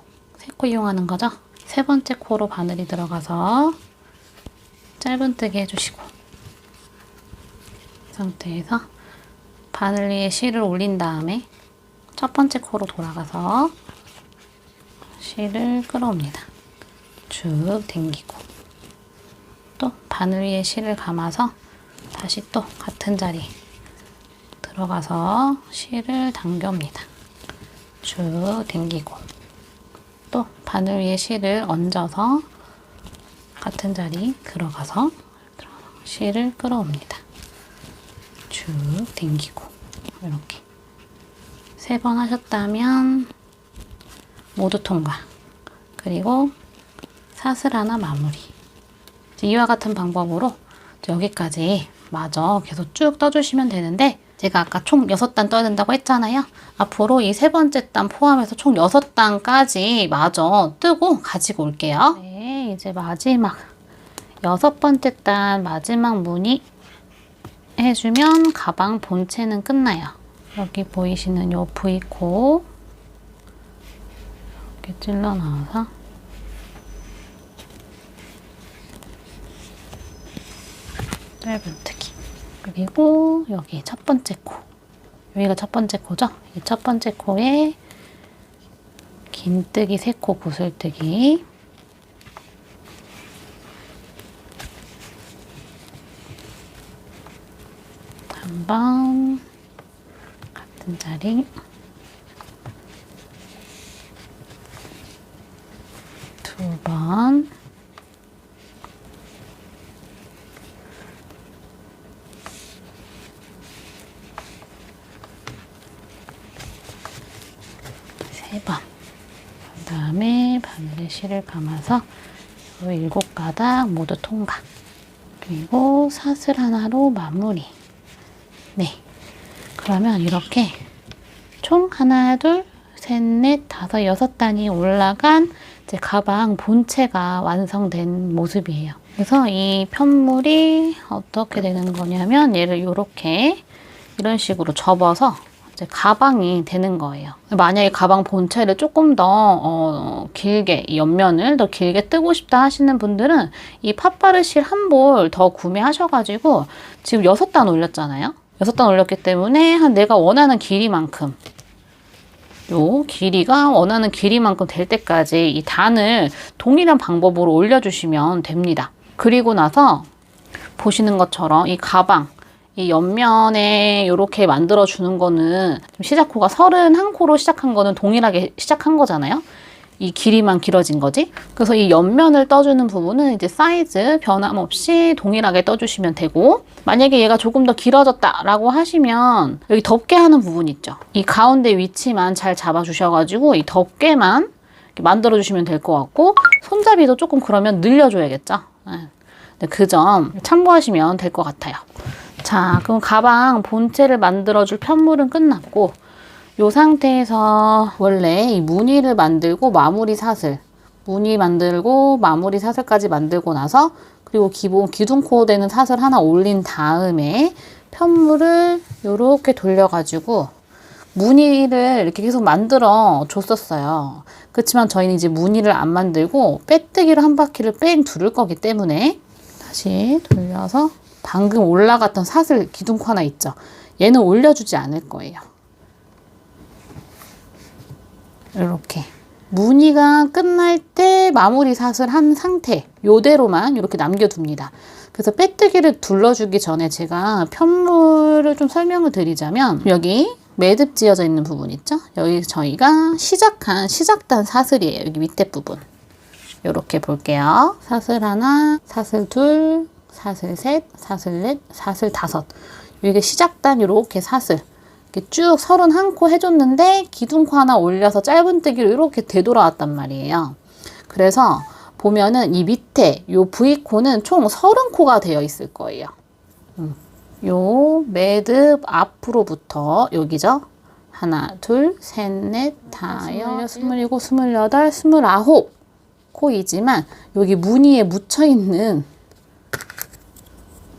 이용하는 거죠. 세 번째 코로 바늘이 들어가서 짧은뜨기 해주시고 이 상태에서 바늘 위에 실을 올린 다음에 첫 번째 코로 돌아가서 실을 끌어옵니다. 쭉 당기고 또 바늘 위에 실을 감아서 다시 또 같은 자리 들어가서 실을 당겨옵니다. 쭉 당기고 또 바늘 위에 실을 얹어서 같은 자리 들어가서 실을 끌어옵니다. 쭉 당기고 이렇게 3번 하셨다면 모두 통과. 그리고 사슬 하나 마무리. 이와 같은 방법으로 여기까지 마저 계속 쭉 떠주시면 되는데 제가 아까 총 6단 떠야 된다고 했잖아요. 앞으로 이 세 번째 단 포함해서 총 6단까지 마저 뜨고 가지고 올게요. 네, 이제 마지막 6번째 단 마지막 무늬 해주면 가방 본체는 끝나요. 여기 보이시는 요 V코 이렇게 찔러 넣어서 짧은뜨기. 그리고 여기 첫 번째 코. 여기가 첫 번째 코죠? 이 첫 번째 코에 긴뜨기, 세 코 구슬뜨기. 한 번 같은 자리 두 번 세 번. 그 다음에 바늘에 실을 감아서 7가닥 모두 통과. 그리고 사슬 하나로 마무리. 네. 그러면 이렇게 총 하나, 둘, 셋, 넷, 다섯, 6단이 올라간 이제 가방 본체가 완성된 모습이에요. 그래서 이 편물이 어떻게 되는 거냐면 얘를 이렇게 이런 식으로 접어서 이제 가방이 되는 거예요. 만약에 가방 본체를 조금 더 길게, 이 옆면을 더 길게 뜨고 싶다 하시는 분들은 이 팥바르실 한 볼 더 구매하셔가지고 지금 6단 올렸잖아요. 6단 올렸기 때문에 한 내가 원하는 길이만큼 요 길이가 원하는 길이만큼 될 때까지 이 단을 동일한 방법으로 올려주시면 됩니다. 그리고 나서 보시는 것처럼 이 가방 이 옆면에 이렇게 만들어주는 거는 시작코가 31코로 시작한 거는 동일하게 시작한 거잖아요. 이 길이만 길어진 거지. 그래서 이 옆면을 떠주는 부분은 이제 사이즈 변함없이 동일하게 떠주시면 되고, 만약에 얘가 조금 더 길어졌다라고 하시면 여기 덮개 하는 부분 있죠. 이 가운데 위치만 잘 잡아주셔가지고 이 덮개만 만들어 주시면 될 것 같고, 손잡이도 조금 그러면 늘려줘야겠죠. 그 점 참고하시면 될 것 같아요. 자, 그럼 가방 본체를 만들어줄 편물은 끝났고, 이 상태에서 원래 이 무늬를 만들고 마무리 사슬, 무늬 만들고 마무리 사슬까지 만들고 나서, 그리고 기본 기둥 코어되는 사슬 하나 올린 다음에 편물을 이렇게 돌려가지고 무늬를 이렇게 계속 만들어 줬었어요. 그렇지만 저희는 이제 무늬를 안 만들고 빼뜨기로 한 바퀴를 뺑 두를 거기 때문에 다시 돌려서 방금 올라갔던 사슬 기둥 코 하나 있죠. 얘는 올려주지 않을 거예요. 이렇게 무늬가 끝날 때 마무리 사슬 한 상태, 요대로만 이렇게 남겨둡니다. 그래서 빼뜨기를 둘러주기 전에 제가 편물을 좀 설명을 드리자면, 여기 매듭 지어져 있는 부분 있죠? 여기 저희가 시작단 사슬이에요. 여기 밑에 부분. 이렇게 볼게요. 사슬 하나, 사슬 둘, 사슬 셋, 사슬 넷, 사슬 다섯. 이게 시작단 이렇게 사슬. 이렇게 쭉 31코 해줬는데 기둥코 하나 올려서 짧은뜨기로 이렇게 되돌아왔단 말이에요. 그래서 보면은 이 밑에 요 V코는 총 30코가 되어 있을 거예요. 요 매듭 앞으로부터 여기죠. 하나, 둘, 셋, 넷, 다섯, 27, 28, 29코이지만 여기 무늬에 묻혀있는,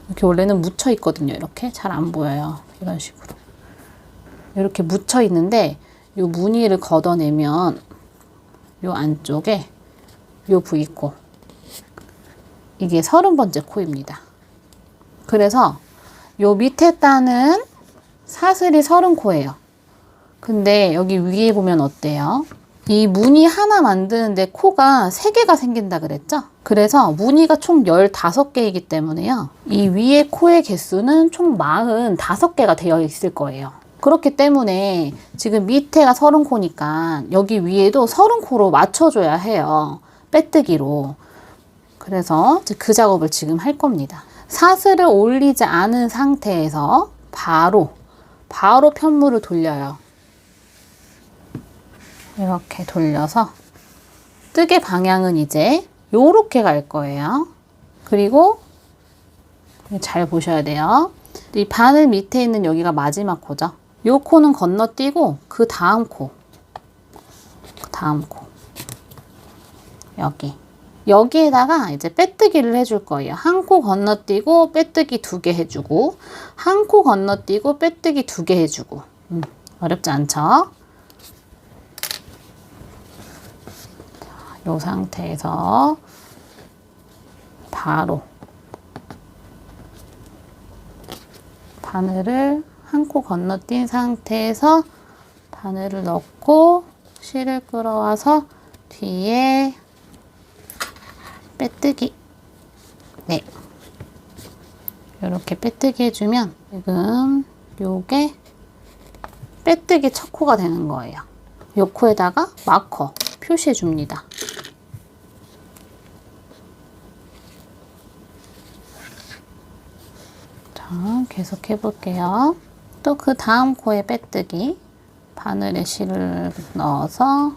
이렇게 원래는 묻혀있거든요. 이렇게 잘 안 보여요. 이런 식으로. 이렇게 묻혀 있는데 요 무늬를 걷어내면 요 안쪽에 요 V코, 이게 30번째 코입니다. 그래서 요 밑에 따는 사슬이 30코예요. 근데 여기 위에 보면 어때요? 이 무늬 하나 만드는데 코가 3개가 생긴다 그랬죠? 그래서 무늬가 총 15개이기 때문에요. 이 위에 코의 개수는 총 45개가 되어 있을 거예요. 그렇기 때문에 지금 밑에가 30코니까 여기 위에도 30코로 맞춰줘야 해요. 빼뜨기로. 그래서 그 작업을 지금 할 겁니다. 사슬을 올리지 않은 상태에서 바로 편물을 돌려요. 이렇게 돌려서 뜨개 방향은 이제 요렇게 갈 거예요. 그리고 잘 보셔야 돼요. 이 바늘 밑에 있는 여기가 마지막 코죠. 요 코는 건너뛰고 그 다음 코, 여기에다가 이제 빼뜨기를 해줄 거예요. 한 코 건너뛰고 빼뜨기 2개 해주고, 한 코 건너뛰고 빼뜨기 2개 해주고. 어렵지 않죠? 이 상태에서 바로 바늘을 한 코 건너뛴 상태에서 바늘을 넣고 실을 끌어와서 뒤에 빼뜨기. 네. 이렇게 빼뜨기 해주면 지금 요게 빼뜨기 첫 코가 되는 거예요. 요 코에다가 마커 표시해 줍니다. 자, 계속 해볼게요. 또 그 다음 코에 빼뜨기. 바늘에 실을 넣어서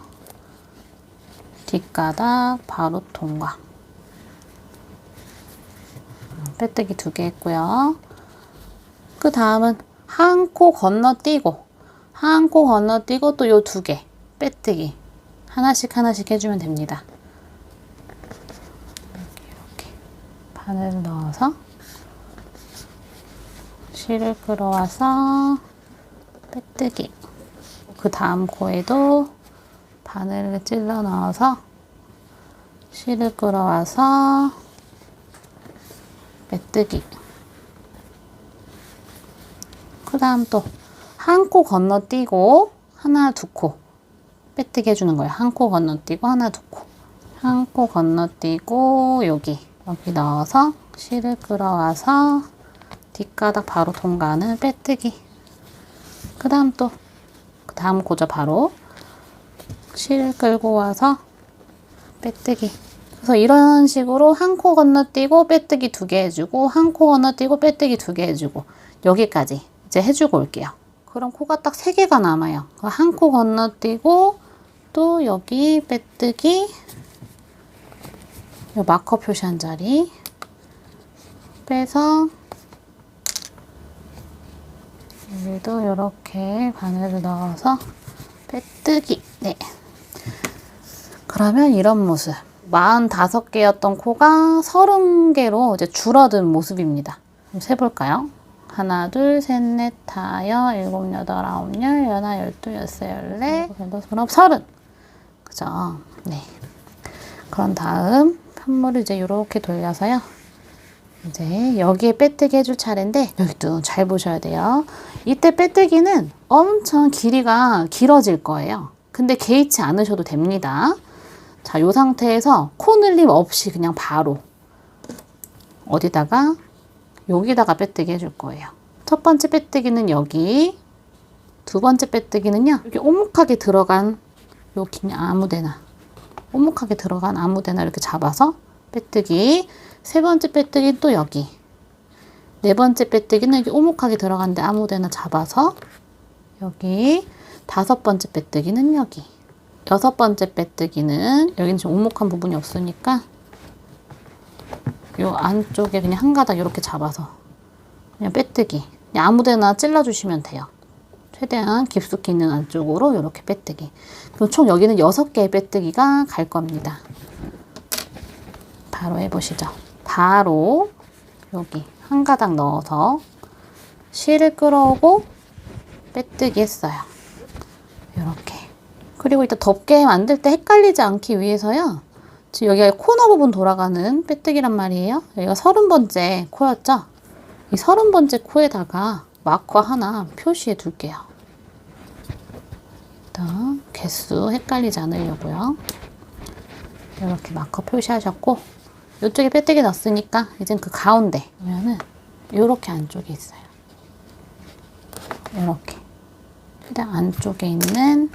뒷가닥 바로 통과. 빼뜨기 2개 했고요. 그 다음은 한 코 건너뛰고 또 요 2개 빼뜨기 하나씩 해주면 됩니다. 이렇게 바늘 넣어서 실을 끌어와서 빼뜨기. 그 다음 코에도 바늘을 찔러 넣어서 실을 끌어와서 빼뜨기. 그 다음 또 한 코 건너뛰고 하나, 2코 빼뜨기 해주는 거예요. 한 코 건너뛰고 하나, 2코. 한 코 건너뛰고 여기 넣어서 실을 끌어와서 뒷가닥 바로 통과하는 빼뜨기. 그 다음 또 그 다음 코죠. 바로 실을 끌고 와서 빼뜨기. 그래서 이런 식으로 한 코 건너뛰고 빼뜨기 2개 해주고, 한 코 건너뛰고 빼뜨기 2개 해주고, 여기까지 이제 해주고 올게요. 그럼 코가 딱 3개가 남아요. 한 코 건너뛰고 또 여기 빼뜨기, 요 마커 표시한 자리 빼서 여기도 이렇게 바늘을 넣어서 빼뜨기. 네. 그러면 이런 모습. 45개였던 코가 30개로 이제 줄어든 모습입니다. 한번 세볼까요? 하나, 둘, 셋, 넷, 다, 일곱, 여덟, 아홉, 열, 열하나, 열둘, 열세, 열네, 열다섯, 30. 그죠? 네. 그런 다음 편물을 이제 이렇게 돌려서요. 이제 여기에 빼뜨기 해줄 차례인데 여기도 잘 보셔야 돼요. 이때 빼뜨기는 엄청 길이가 길어질 거예요. 근데 개의치 않으셔도 됩니다. 자, 이 상태에서 코 늘림 없이 그냥 바로 어디다가 여기다가 빼뜨기 해줄 거예요. 첫 번째 빼뜨기는 여기, 두 번째 빼뜨기는요 여기 오목하게 들어간 여기 그냥 아무데나 오목하게 들어간 아무데나 이렇게 잡아서 빼뜨기. 세 번째 빼뜨기는 또 여기, 네 번째 빼뜨기는 여기 오목하게 들어간데 아무데나 잡아서 여기, 다섯 번째 빼뜨기는 여기, 여섯 번째 빼뜨기는 여기는 좀 오목한 부분이 없으니까 요 안쪽에 그냥 한 가닥 이렇게 잡아서 그냥 빼뜨기. 그냥 아무데나 찔러주시면 돼요. 최대한 깊숙이 있는 안쪽으로 이렇게 빼뜨기. 그럼 총 여기는 6개의 빼뜨기가 갈 겁니다. 바로 해보시죠. 바로 여기 한 가닥 넣어서 실을 끌어오고 빼뜨기 했어요. 이렇게. 그리고 이따 덮개 만들 때 헷갈리지 않기 위해서요. 지금 여기가 코너 부분 돌아가는 빼뜨기란 말이에요. 여기가 30번째 코였죠? 이 30번째 코에다가 마커 하나 표시해 둘게요. 일단 개수 헷갈리지 않으려고요. 이렇게 마커 표시하셨고, 이쪽에 빼뜨기 넣었으니까 이젠 그 가운데 보면은 이렇게 안쪽에 있어요. 이렇게 최대한 안쪽에 있는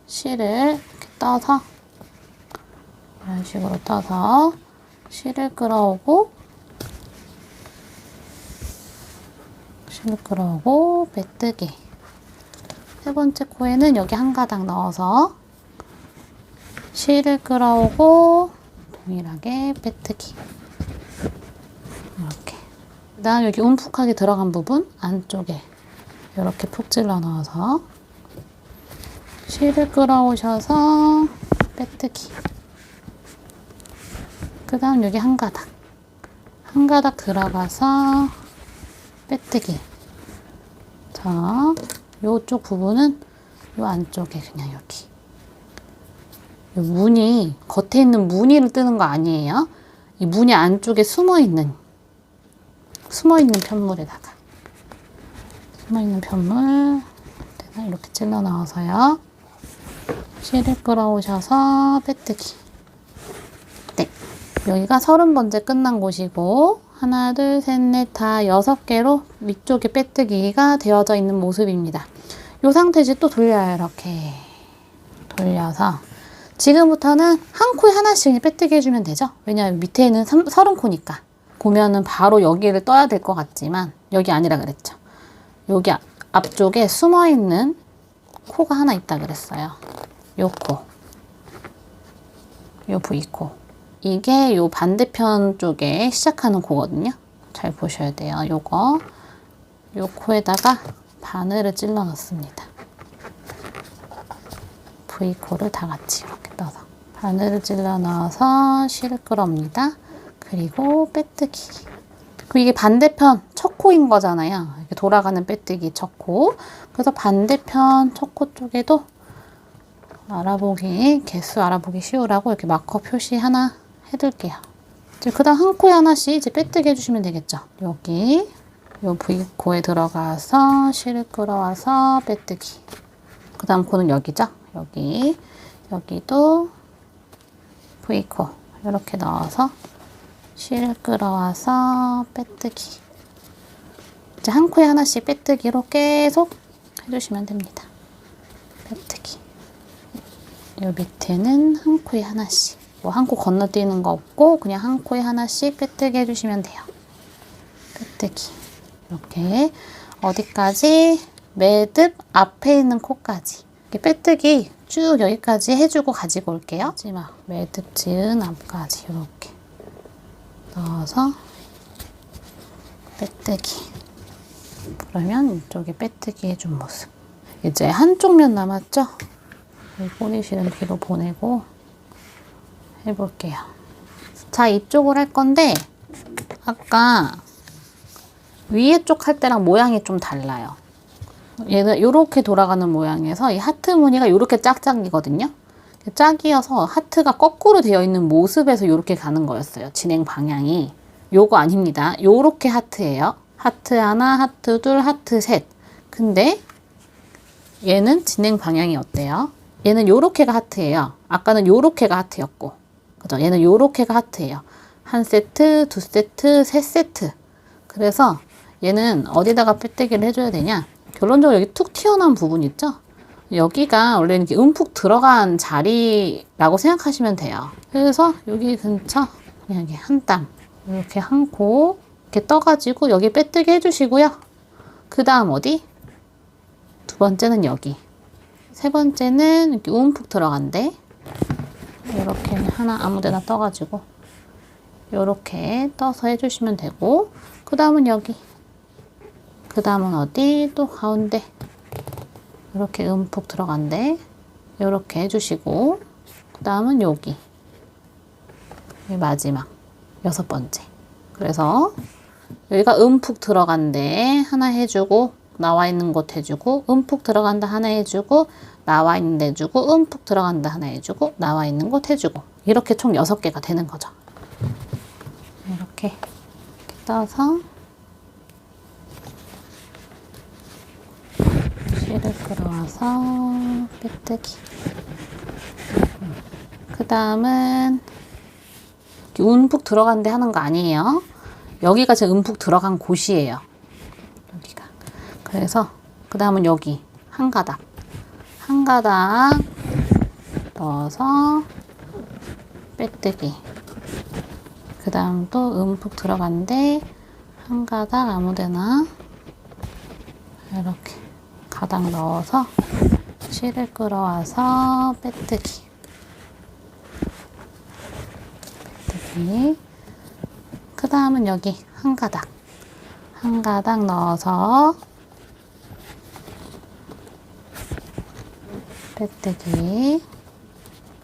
실을 이렇게 떠서 이런 식으로 떠서 실을 끌어오고 빼뜨기. 세 번째 코에는 여기 한 가닥 넣어서 실을 끌어오고 동일하게 빼뜨기. 이렇게. 그다음 여기 움푹하게 들어간 부분 안쪽에 이렇게 푹 찔러 넣어서 실을 끌어오셔서 빼뜨기. 그 다음 여기 한 가닥 들어가서 빼뜨기. 자, 요쪽 부분은 요 안쪽에 그냥 여기 요 무늬, 겉에 있는 무늬를 뜨는 거 아니에요. 이 무늬 안쪽에 숨어있는 편물에다가 숨어있는 편물 이렇게 찔러 넣어서요. 실을 끌어오셔서 빼뜨기. 네. 여기가 30번째 끝난 곳이고, 하나, 둘, 셋, 넷, 다 6개로 위쪽에 빼뜨기가 되어져 있는 모습입니다. 이 상태 이제 또 돌려요. 이렇게 돌려서 지금부터는 한 코에 하나씩 빼뜨기 해주면 되죠. 왜냐하면 밑에는 30코니까 보면은 바로 여기를 떠야 될 것 같지만 여기 아니라 그랬죠. 여기 앞쪽에 숨어있는 코가 하나 있다 그랬어요. 요 코, 요 V코. 이게 요 반대편 쪽에 시작하는 코거든요. 잘 보셔야 돼요. 요 코에다가 바늘을 찔러 넣습니다. V코를 다 같이 이렇게 떠서 바늘을 찔러 넣어서 실을 끌어옵니다. 그리고 빼뜨기. 그리고 이게 반대편 첫 코인 거잖아요. 이렇게 돌아가는 빼뜨기 첫 코. 그래서 반대편 첫 코 쪽에도 개수 알아보기 쉬우라고 이렇게 마커 표시 하나 해둘게요. 이제 그 다음 한 코에 하나씩 이제 빼뜨기 해주시면 되겠죠. 여기, 요 V코에 들어가서 실을 끌어와서 빼뜨기. 그 다음 코는 여기죠. 여기도 V코. 이렇게 넣어서 실을 끌어와서 빼뜨기. 이제 한 코에 하나씩 빼뜨기로 계속 해주시면 됩니다. 빼뜨기. 요 밑에는 한 코에 하나씩. 뭐 한 코 건너뛰는 거 없고 그냥 한 코에 하나씩 빼뜨기 해주시면 돼요. 빼뜨기. 이렇게 어디까지? 매듭 앞에 있는 코까지. 이렇게 빼뜨기 쭉 여기까지 해주고 가지고 올게요. 마지막 매듭 지은 앞까지 이렇게 넣어서 빼뜨기. 그러면 이쪽에 빼뜨기 해준 모습. 이제 한쪽 면 남았죠? 꼬리실은 뒤로 보내고 해볼게요. 자, 이쪽을 할 건데 아까 위에 쪽 할 때랑 모양이 좀 달라요. 얘는 이렇게 돌아가는 모양에서 이 하트 무늬가 이렇게 짝짝이거든요. 짝이어서 하트가 거꾸로 되어 있는 모습에서 이렇게 가는 거였어요. 진행 방향이. 요거 아닙니다. 요렇게 하트예요. 하트 하나, 하트 둘, 하트 셋. 근데 얘는 진행 방향이 어때요? 얘는 요렇게가 하트예요. 아까는 요렇게가 하트였고. 그죠? 얘는 요렇게가 하트예요. 한 세트, 두 세트, 세 세트. 그래서 얘는 어디다가 빼뜨기를 해줘야 되냐? 결론적으로 여기 툭 튀어나온 부분 있죠? 여기가 원래 이렇게 움푹 들어간 자리라고 생각하시면 돼요. 그래서 여기 근처 그냥 이렇게 한 땀 이렇게 한 코 이렇게 떠가지고 여기 빼뜨기 해주시고요. 그 다음 어디? 두 번째는 여기. 세 번째는 이렇게 움푹 들어간대. 이렇게 하나 아무데나 떠가지고 이렇게 떠서 해주시면 되고, 그 다음은 여기. 그 다음은 어디? 또 가운데 이렇게 움푹 들어간대. 이렇게 해주시고, 그 다음은 여기 마지막 여섯 번째. 그래서 여기가 움푹 들어간대 하나 해주고, 나와 있는 곳 해주고, 움푹 들어간다 하나 해주고, 나와 있는 데 해주고, 움푹 들어간다 하나 해주고, 나와 있는 곳 해주고, 이렇게 총 6개가 되는 거죠. 이렇게 떠서 실을 끌어와서 빼뜨기. 그 다음은 움푹 들어간데 하는 거 아니에요. 여기가 제 움푹 들어간 곳이에요. 여기가. 그래서 그 다음은 여기 한 가닥 넣어서 빼뜨기. 그 다음 또 움푹 들어간데 한 가닥 아무데나 이렇게 가닥 넣어서 실을 끌어와서 빼뜨기. 그 다음은 여기 한 가닥 넣어서 빼뜨기.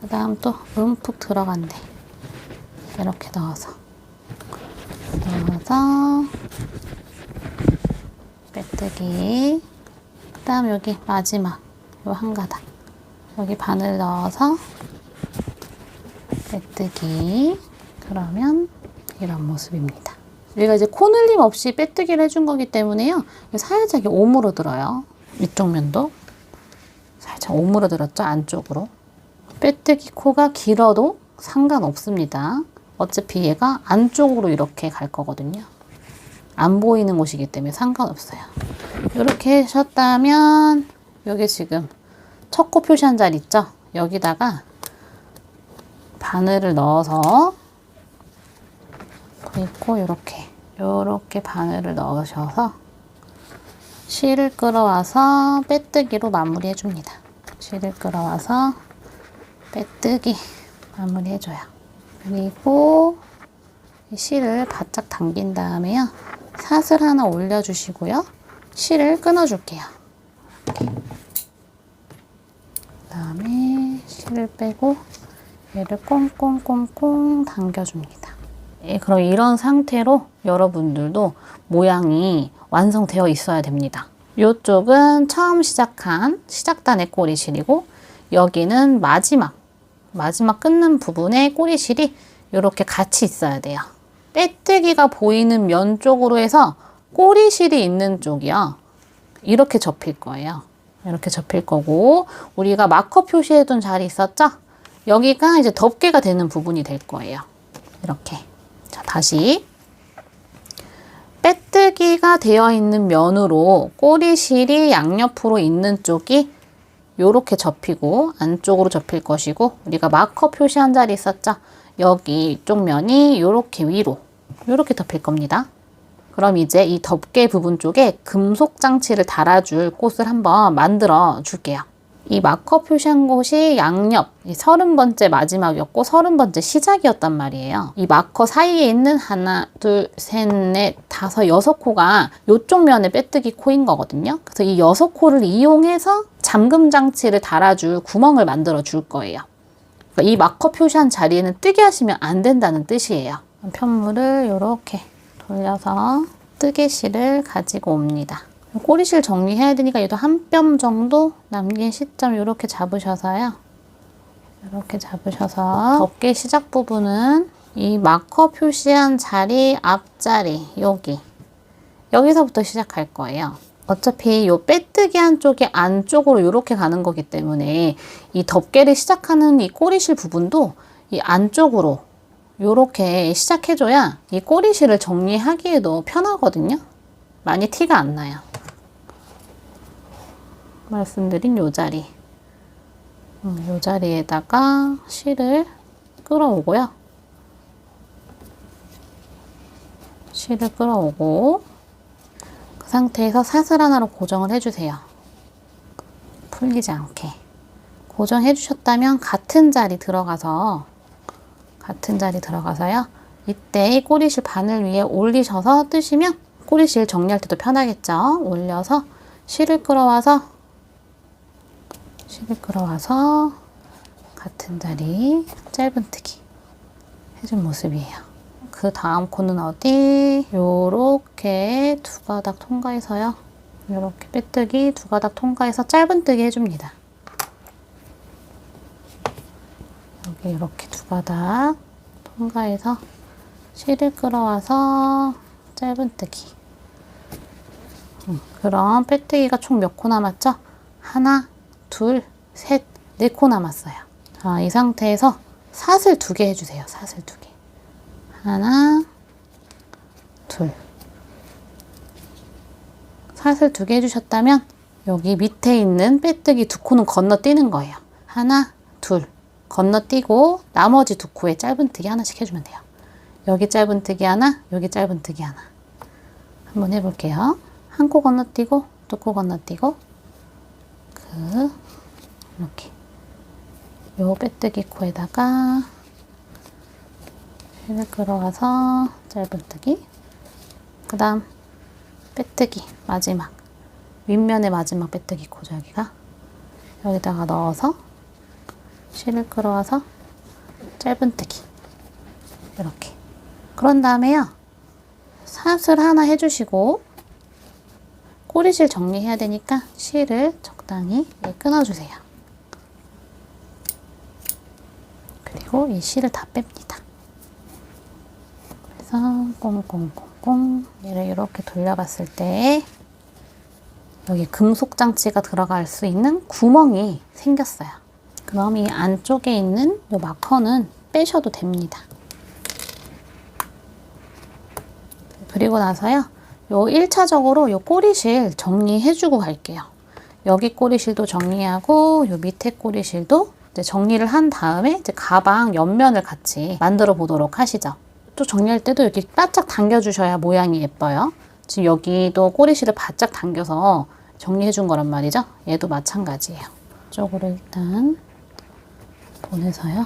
그 다음 또 움푹 들어간대. 이렇게 넣어서 빼뜨기. 그 다음 여기 마지막 요 한 가닥 여기 바늘 넣어서 빼뜨기. 그러면 이런 모습입니다. 우리가 이제 코늘림 없이 빼뜨기를 해준 거기 때문에요. 살짝 오므러들어요. 이쪽 면도 살짝 오므러들었죠? 안쪽으로. 빼뜨기 코가 길어도 상관없습니다. 어차피 얘가 안쪽으로 이렇게 갈 거거든요. 안 보이는 곳이기 때문에 상관없어요. 이렇게 하셨다면 여기 지금 첫 코 표시한 자리 있죠? 여기다가 바늘을 넣어서, 그리고 이렇게 바늘을 넣으셔서 실을 끌어와서 빼뜨기로 마무리해 줍니다. 실을 끌어와서 빼뜨기 마무리해 줘요. 그리고 실을 바짝 당긴 다음에요. 사슬 하나 올려주시고요. 실을 끊어줄게요. 이렇게. 그 다음에 실을 빼고 얘를 꽁꽁꽁꽁 당겨줍니다. 그럼 이런 상태로 여러분들도 모양이 완성되어 있어야 됩니다. 이쪽은 처음 시작단의 꼬리실이고, 여기는 마지막 끊는 부분에 꼬리실이 이렇게 같이 있어야 돼요. 빼뜨기가 보이는 면 쪽으로 해서 꼬리실이 있는 쪽이요. 이렇게 접힐 거예요. 이렇게 접힐 거고, 우리가 마커 표시해둔 자리 있었죠? 여기가 이제 덮개가 되는 부분이 될 거예요. 이렇게. 자, 다시. 빼뜨기가 되어 있는 면으로 꼬리실이 양옆으로 있는 쪽이 요렇게 접히고 안쪽으로 접힐 것이고, 우리가 마커 표시한 자리 있었죠? 여기 이쪽 면이 요렇게 위로 요렇게 덮일 겁니다. 그럼 이제 이 덮개 부분 쪽에 금속 장치를 달아줄 꽃을 한번 만들어 줄게요. 이 마커 표시한 곳이 양옆 30번째 마지막이었고 30번째 시작이었단 말이에요. 이 마커 사이에 있는 하나, 둘, 셋, 넷, 다섯, 6코가 이쪽 면에 빼뜨기 코인 거거든요. 그래서 이 6코를 이용해서 잠금 장치를 달아줄 구멍을 만들어 줄 거예요. 그러니까 이 마커 표시한 자리에는 뜨게 하시면 안 된다는 뜻이에요. 편물을 이렇게 돌려서 뜨개실을 가지고 옵니다. 꼬리실 정리해야 되니까 얘도 한 뼘 정도 남긴 시점 이렇게 잡으셔서요. 이렇게 잡으셔서 덮개 시작 부분은 이 마커 표시한 자리 앞자리 여기서부터 시작할 거예요. 어차피 이 빼뜨기 한쪽이 안쪽으로 이렇게 가는 거기 때문에 이 덮개를 시작하는 이 꼬리실 부분도 이 안쪽으로 이렇게 시작해줘야 이 꼬리실을 정리하기에도 편하거든요. 많이 티가 안 나요. 말씀드린 요 자리. 요 자리에다가 실을 끌어오고요. 실을 끌어오고 그 상태에서 사슬 하나로 고정을 해주세요. 풀리지 않게. 고정해 주셨다면 같은 자리 들어가서요. 이때 꼬리실 바늘 위에 올리셔서 뜨시면 꼬리실 정리할 때도 편하겠죠. 올려서 실을 끌어와서 같은 자리 짧은뜨기 해준 모습이에요. 그 다음 코는 어디? 요렇게 두 가닥 통과해서요. 요렇게 빼뜨기 두 가닥 통과해서 짧은뜨기 해줍니다. 여기 이렇게 두 가닥 통과해서 실을 끌어와서 짧은뜨기. 그럼 빼뜨기가 총 몇 코 남았죠? 하나, 둘, 셋, 4코 남았어요. 자, 이 상태에서 사슬 2개 해주세요. 사슬 2개. 하나, 둘. 사슬 2개 해주셨다면 여기 밑에 있는 빼뜨기 2코는 건너뛰는 거예요. 하나, 둘. 건너뛰고 나머지 2코에 짧은뜨기 하나씩 해주면 돼요. 여기 짧은뜨기 하나, 여기 짧은뜨기 하나. 한번 해볼게요. 한 코 건너뛰고 2코 건너뛰고 이렇게 요 빼뜨기 코에다가 실을 끌어와서 짧은뜨기, 그 다음 빼뜨기 마지막 윗면의 마지막 빼뜨기 코죠. 여기다가 넣어서 실을 끌어와서 짧은뜨기 이렇게. 그런 다음에요, 사슬 하나 해주시고 꼬리실 정리해야 되니까 실을 적당히 끊어주세요. 그리고 이 실을 다 뺍니다. 그래서 꽁꽁꽁꽁 얘를 이렇게 돌려봤을 때 여기 금속 장치가 들어갈 수 있는 구멍이 생겼어요. 그럼 이 안쪽에 있는 이 마커는 빼셔도 됩니다. 그리고 나서요, 요 1차적으로 요 꼬리실 정리해주고 갈게요. 여기 꼬리실도 정리하고 요 밑에 꼬리실도 이제 정리를 한 다음에 이제 가방 옆면을 같이 만들어 보도록 하시죠. 또 정리할 때도 이렇게 바짝 당겨주셔야 모양이 예뻐요. 지금 여기도 꼬리실을 바짝 당겨서 정리해 준 거란 말이죠. 얘도 마찬가지예요. 이쪽으로 일단 보내서요,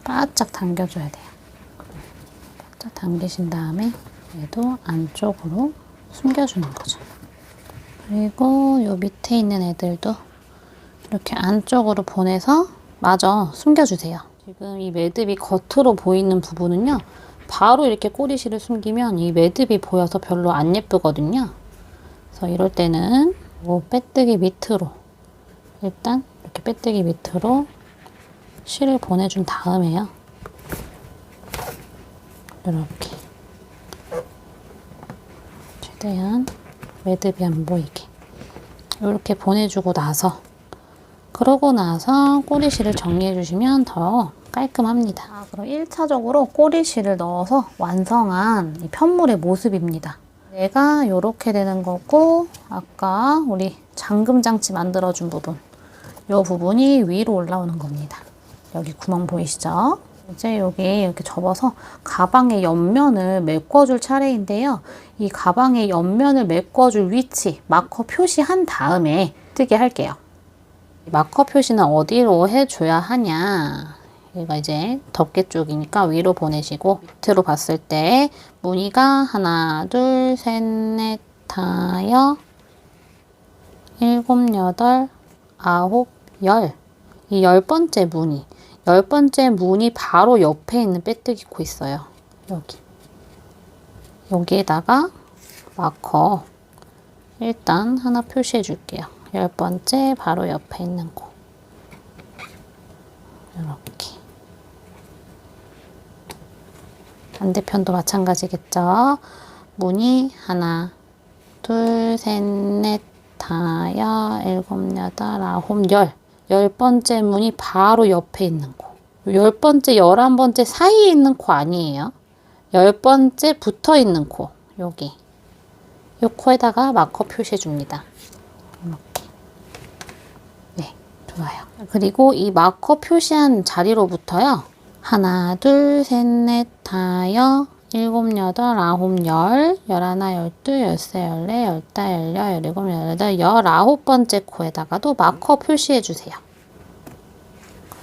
바짝 당겨줘야 돼요. 바짝 당기신 다음에 얘도 안쪽으로 숨겨주는 거죠. 그리고 요 밑에 있는 애들도 이렇게 안쪽으로 보내서 마저 숨겨주세요. 지금 이 매듭이 겉으로 보이는 부분은요, 바로 이렇게 꼬리실을 숨기면 이 매듭이 보여서 별로 안 예쁘거든요. 그래서 이럴 때는 요 빼뜨기 밑으로, 일단 이렇게 빼뜨기 밑으로 실을 보내준 다음에요, 이렇게 최대한 매듭이 안 보이게 이렇게 보내주고 나서, 그러고 나서 꼬리실을 정리해 주시면 더 깔끔합니다. 그럼 1차적으로 꼬리실을 넣어서 완성한 이 편물의 모습입니다. 얘가 이렇게 되는 거고, 아까 우리 잠금 장치 만들어준 부분, 이 부분이 위로 올라오는 겁니다. 여기 구멍 보이시죠? 이제 여기 이렇게 접어서 가방의 옆면을 메꿔줄 차례인데요. 이 가방의 옆면을 메꿔줄 위치, 마커 표시한 다음에 빼뜨기 할게요. 마커 표시는 어디로 해줘야 하냐. 얘가 이제 덮개 쪽이니까 위로 보내시고 밑으로 봤을 때 무늬가 하나, 둘, 셋, 넷, 다여, 일곱, 여덟, 아홉, 열. 이 10번째 무늬. 10번째 무늬 바로 옆에 있는 빼뜨기 코 있어요. 여기. 여기에다가 마커 일단 하나 표시해 줄게요. 10번째 바로 옆에 있는 코. 이렇게. 반대편도 마찬가지겠죠. 무늬 하나, 둘, 셋, 넷, 다여, 일곱, 여덟, 아홉, 열. 10번째 무늬 바로 옆에 있는 코. 10번째, 11번째 사이에 있는 코 아니에요. 10번째 붙어 있는 코. 여기. 이 코에다가 마커 표시해 줍니다. 이렇게. 네, 좋아요. 그리고 이 마커 표시한 자리로부터요. 하나, 둘, 셋, 넷, 다여, 일곱, 여덟, 아홉, 열, 열하나, 열둘, 열세, 열네, 열다, 열여, 열일곱, 열여덟, 19번째 코에다가도 마커 표시해 주세요.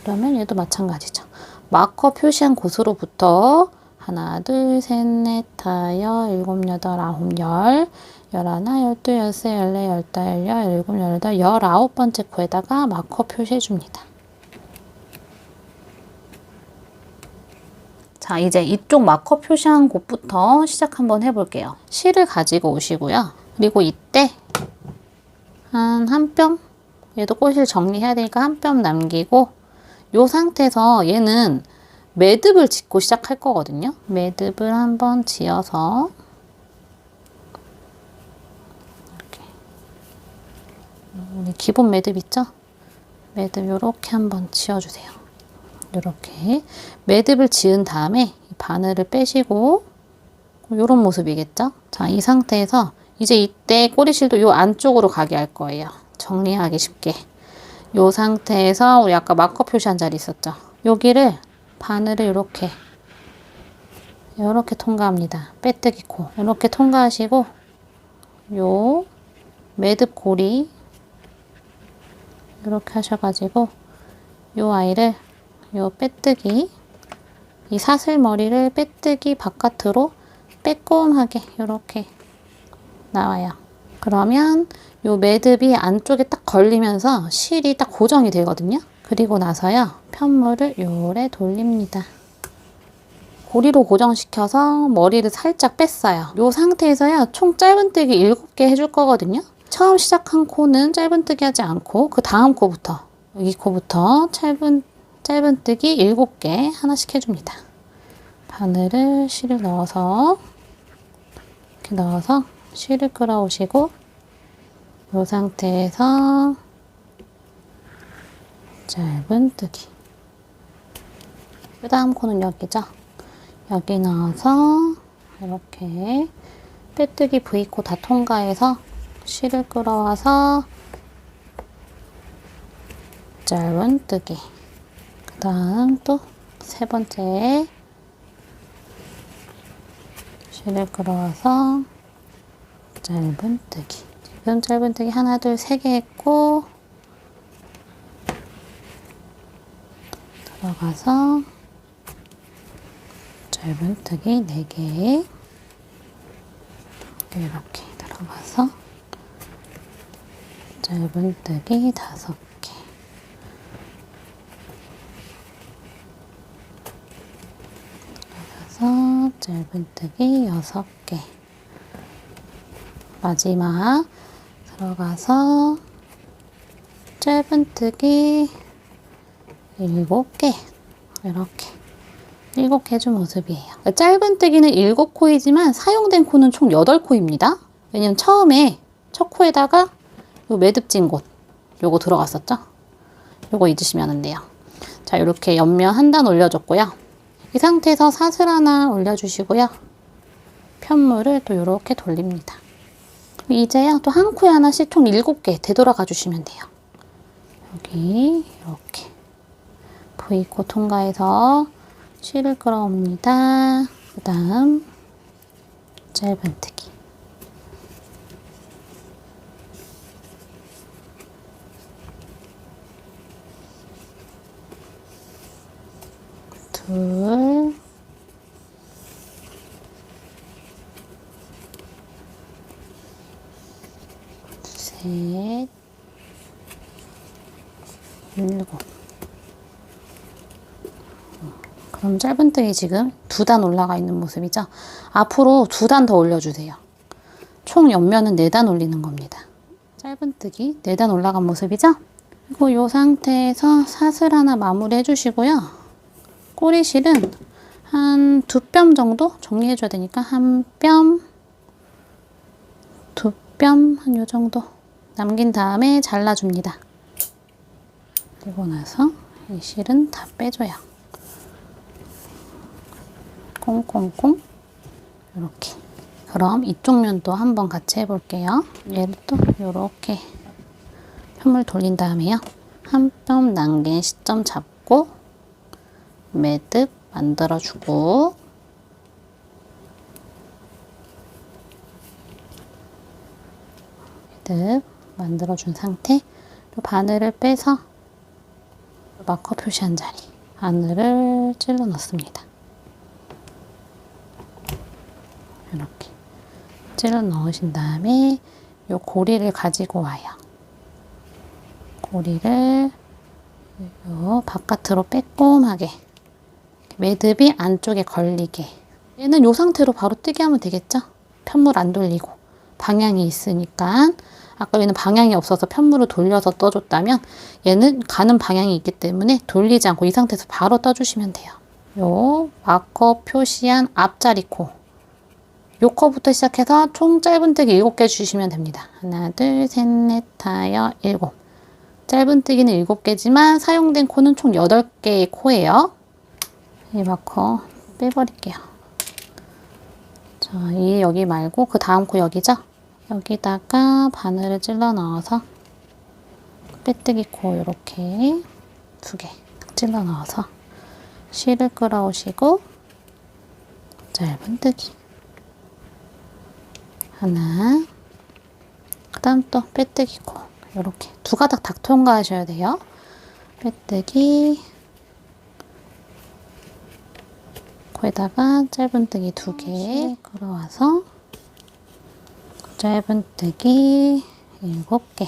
그러면 얘도 마찬가지죠. 마커 표시한 곳으로부터 하나, 둘, 셋, 넷, 다여, 일곱, 여덟, 아홉, 열, 열하나, 열둘, 열세, 열네, 열다, 열여, 열일곱, 열여덟, 19번째 코에다가 마커 표시해 줍니다. 자, 이제 이쪽 마커 표시한 곳부터 시작 한번 해볼게요. 실을 가지고 오시고요. 그리고 이때 한 뼘, 얘도 꽃을 정리해야 되니까 한 뼘 남기고 이 상태에서 얘는 매듭을 짓고 시작할 거거든요. 매듭을 한번 지어서 이렇게 우리 기본 매듭 있죠? 매듭 이렇게 한번 지어주세요. 이렇게 매듭을 지은 다음에 바늘을 빼시고 이런 모습이겠죠? 자, 이 상태에서 이제 이때 꼬리실도 이 안쪽으로 가게 할 거예요. 정리하기 쉽게. 이 상태에서 우리 아까 마커 표시한 자리 있었죠? 여기를 바늘을 이렇게 통과합니다. 빼뜨기 코 이렇게 통과하시고 요 매듭 고리 이렇게 하셔가지고 요 아이를 요 빼뜨기 이 사슬머리를 빼뜨기 바깥으로 빼꼼하게 이렇게 나와요. 그러면 요 매듭이 안쪽에 딱 걸리면서 실이 딱 고정이 되거든요. 그리고 나서요 편물을 요래 돌립니다. 고리로 고정시켜서 머리를 살짝 뺐어요. 요 상태에서요 총 짧은뜨기 7개 해줄 거거든요. 처음 시작한 코는 짧은뜨기 하지 않고 그 다음 코부터 여기 코부터 짧은뜨기 7개 하나씩 해줍니다. 바늘을 실을 넣어서 이렇게 넣어서 실을 끌어오시고 이 상태에서 짧은뜨기 그 다음 코는 여기죠. 여기 넣어서 이렇게 빼뜨기 V코 다 통과해서 실을 끌어와서 짧은뜨기 그 다음 또 세 번째 실을 끌어와서 짧은뜨기 지금 짧은뜨기 하나 둘 세 개 했고 들어가서 짧은뜨기 4개 이렇게 들어가서 짧은뜨기 5개 들어가서 짧은뜨기 6개 마지막 들어가서 짧은뜨기 7개 이렇게 7개 해준 모습이에요. 짧은뜨기는 7코이지만 사용된 코는 총 8코입니다. 왜냐면 처음에 첫 코에다가 요 매듭진 곳 요거 들어갔었죠? 요거 잊으시면 안 돼요. 자, 이렇게 옆면 한 단 올려줬고요. 이 상태에서 사슬 하나 올려주시고요. 편물을 또 이렇게 돌립니다. 이제요 또 한 코에 하나씩 총 7개 되돌아가 주시면 돼요. 여기 이렇게 V코 통과해서 실을 끌어옵니다. 그 다음 짧은뜨기 둘, 셋, 일곱. 그럼 짧은뜨기 지금 2단 올라가 있는 모습이죠? 앞으로 2단 더 올려주세요. 총 옆면은 4단 올리는 겁니다. 짧은뜨기 4단 올라간 모습이죠? 그리고 이 상태에서 사슬 하나 마무리 해주시고요. 꼬리실은 한 2뼘 정도 정리해줘야 되니까 1뼘, 2뼘 한 요 정도 남긴 다음에 잘라줍니다. 그리고 나서 이 실은 다 빼줘요. 꽁꽁꽁 이렇게. 그럼 이쪽 면도 한번 같이 해볼게요. 얘를 또 이렇게 편물 돌린 다음에요. 한 뼘 남긴 시점 잡고 매듭 만들어주고 매듭 만들어준 상태. 바늘을 빼서 마커 표시한 자리 바늘을 찔러 넣습니다. 이렇게 찔러 넣으신 다음에 요 고리를 가지고 와요. 고리를 요 바깥으로 빼꼼하게 매듭이 안쪽에 걸리게. 얘는 요 상태로 바로 뜨게 하면 되겠죠? 편물 안 돌리고 방향이 있으니까. 아까 얘는 방향이 없어서 편물을 돌려서 떠줬다면 얘는 가는 방향이 있기 때문에 돌리지 않고 이 상태에서 바로 떠주시면 돼요. 요 마커 표시한 앞자리 코, 요 코부터 시작해서 총 짧은뜨기 7개 주시면 됩니다. 하나, 둘, 셋, 넷, 다섯, 7. 짧은뜨기는 7개지만 사용된 코는 총 8개의 코예요. 이 마커 빼버릴게요. 자, 이 여기 말고 그 다음 코 여기죠? 여기다가 바늘을 찔러 넣어서 빼뜨기 코 이렇게 2개 찔러 넣어서 실을 끌어오시고 짧은뜨기 하나, 그 다음 또 빼뜨기 코 이렇게 2가닥 다 통과하셔야 돼요. 빼뜨기 코에다가 짧은뜨기 2개 끌어와서 짧은뜨기 7개.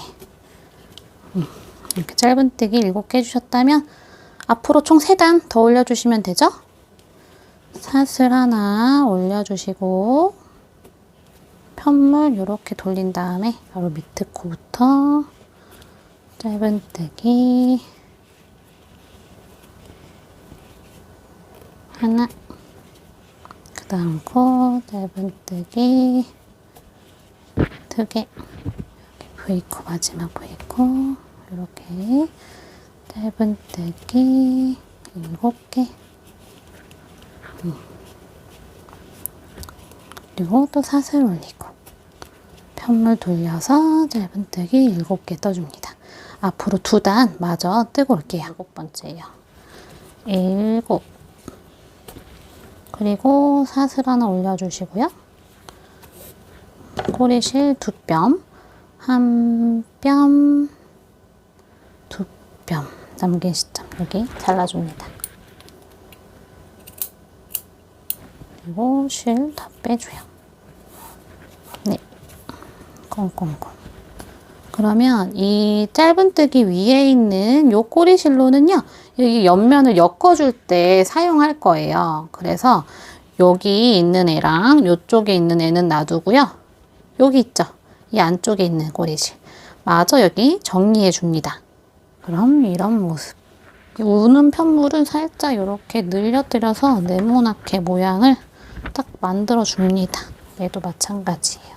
이렇게 짧은뜨기 7개 해주셨다면 앞으로 총 3단 더 올려주시면 되죠? 사슬 하나 올려주시고 편물 이렇게 돌린 다음에 바로 밑에 코부터 짧은뜨기 하나, 그 다음 코 짧은뜨기 2개, V코 마지막 V코 이렇게 짧은뜨기 7개. 그리고 또 사슬 올리고 편물 돌려서 짧은뜨기 7개 떠줍니다. 앞으로 2단 마저 뜨고 올게요. 7번째예요. 7. 그리고 사슬 하나 올려주시고요. 꼬리실 2뼘, 1뼘, 2뼘 남긴 시점 여기 잘라줍니다. 그리고 실 다 빼줘요. 네, 꽁꽁꽁. 그러면 이 짧은뜨기 위에 있는 요 꼬리실로는요, 여기 옆면을 엮어줄 때 사용할 거예요. 그래서 여기 있는 애랑 요쪽에 있는 애는 놔두고요. 여기 있죠? 이 안쪽에 있는 꼬리실 마저 여기 정리해 줍니다. 그럼 이런 모습. 우는 편물은 살짝 이렇게 늘려뜨려서 네모나게 모양을 딱 만들어 줍니다. 얘도 마찬가지예요.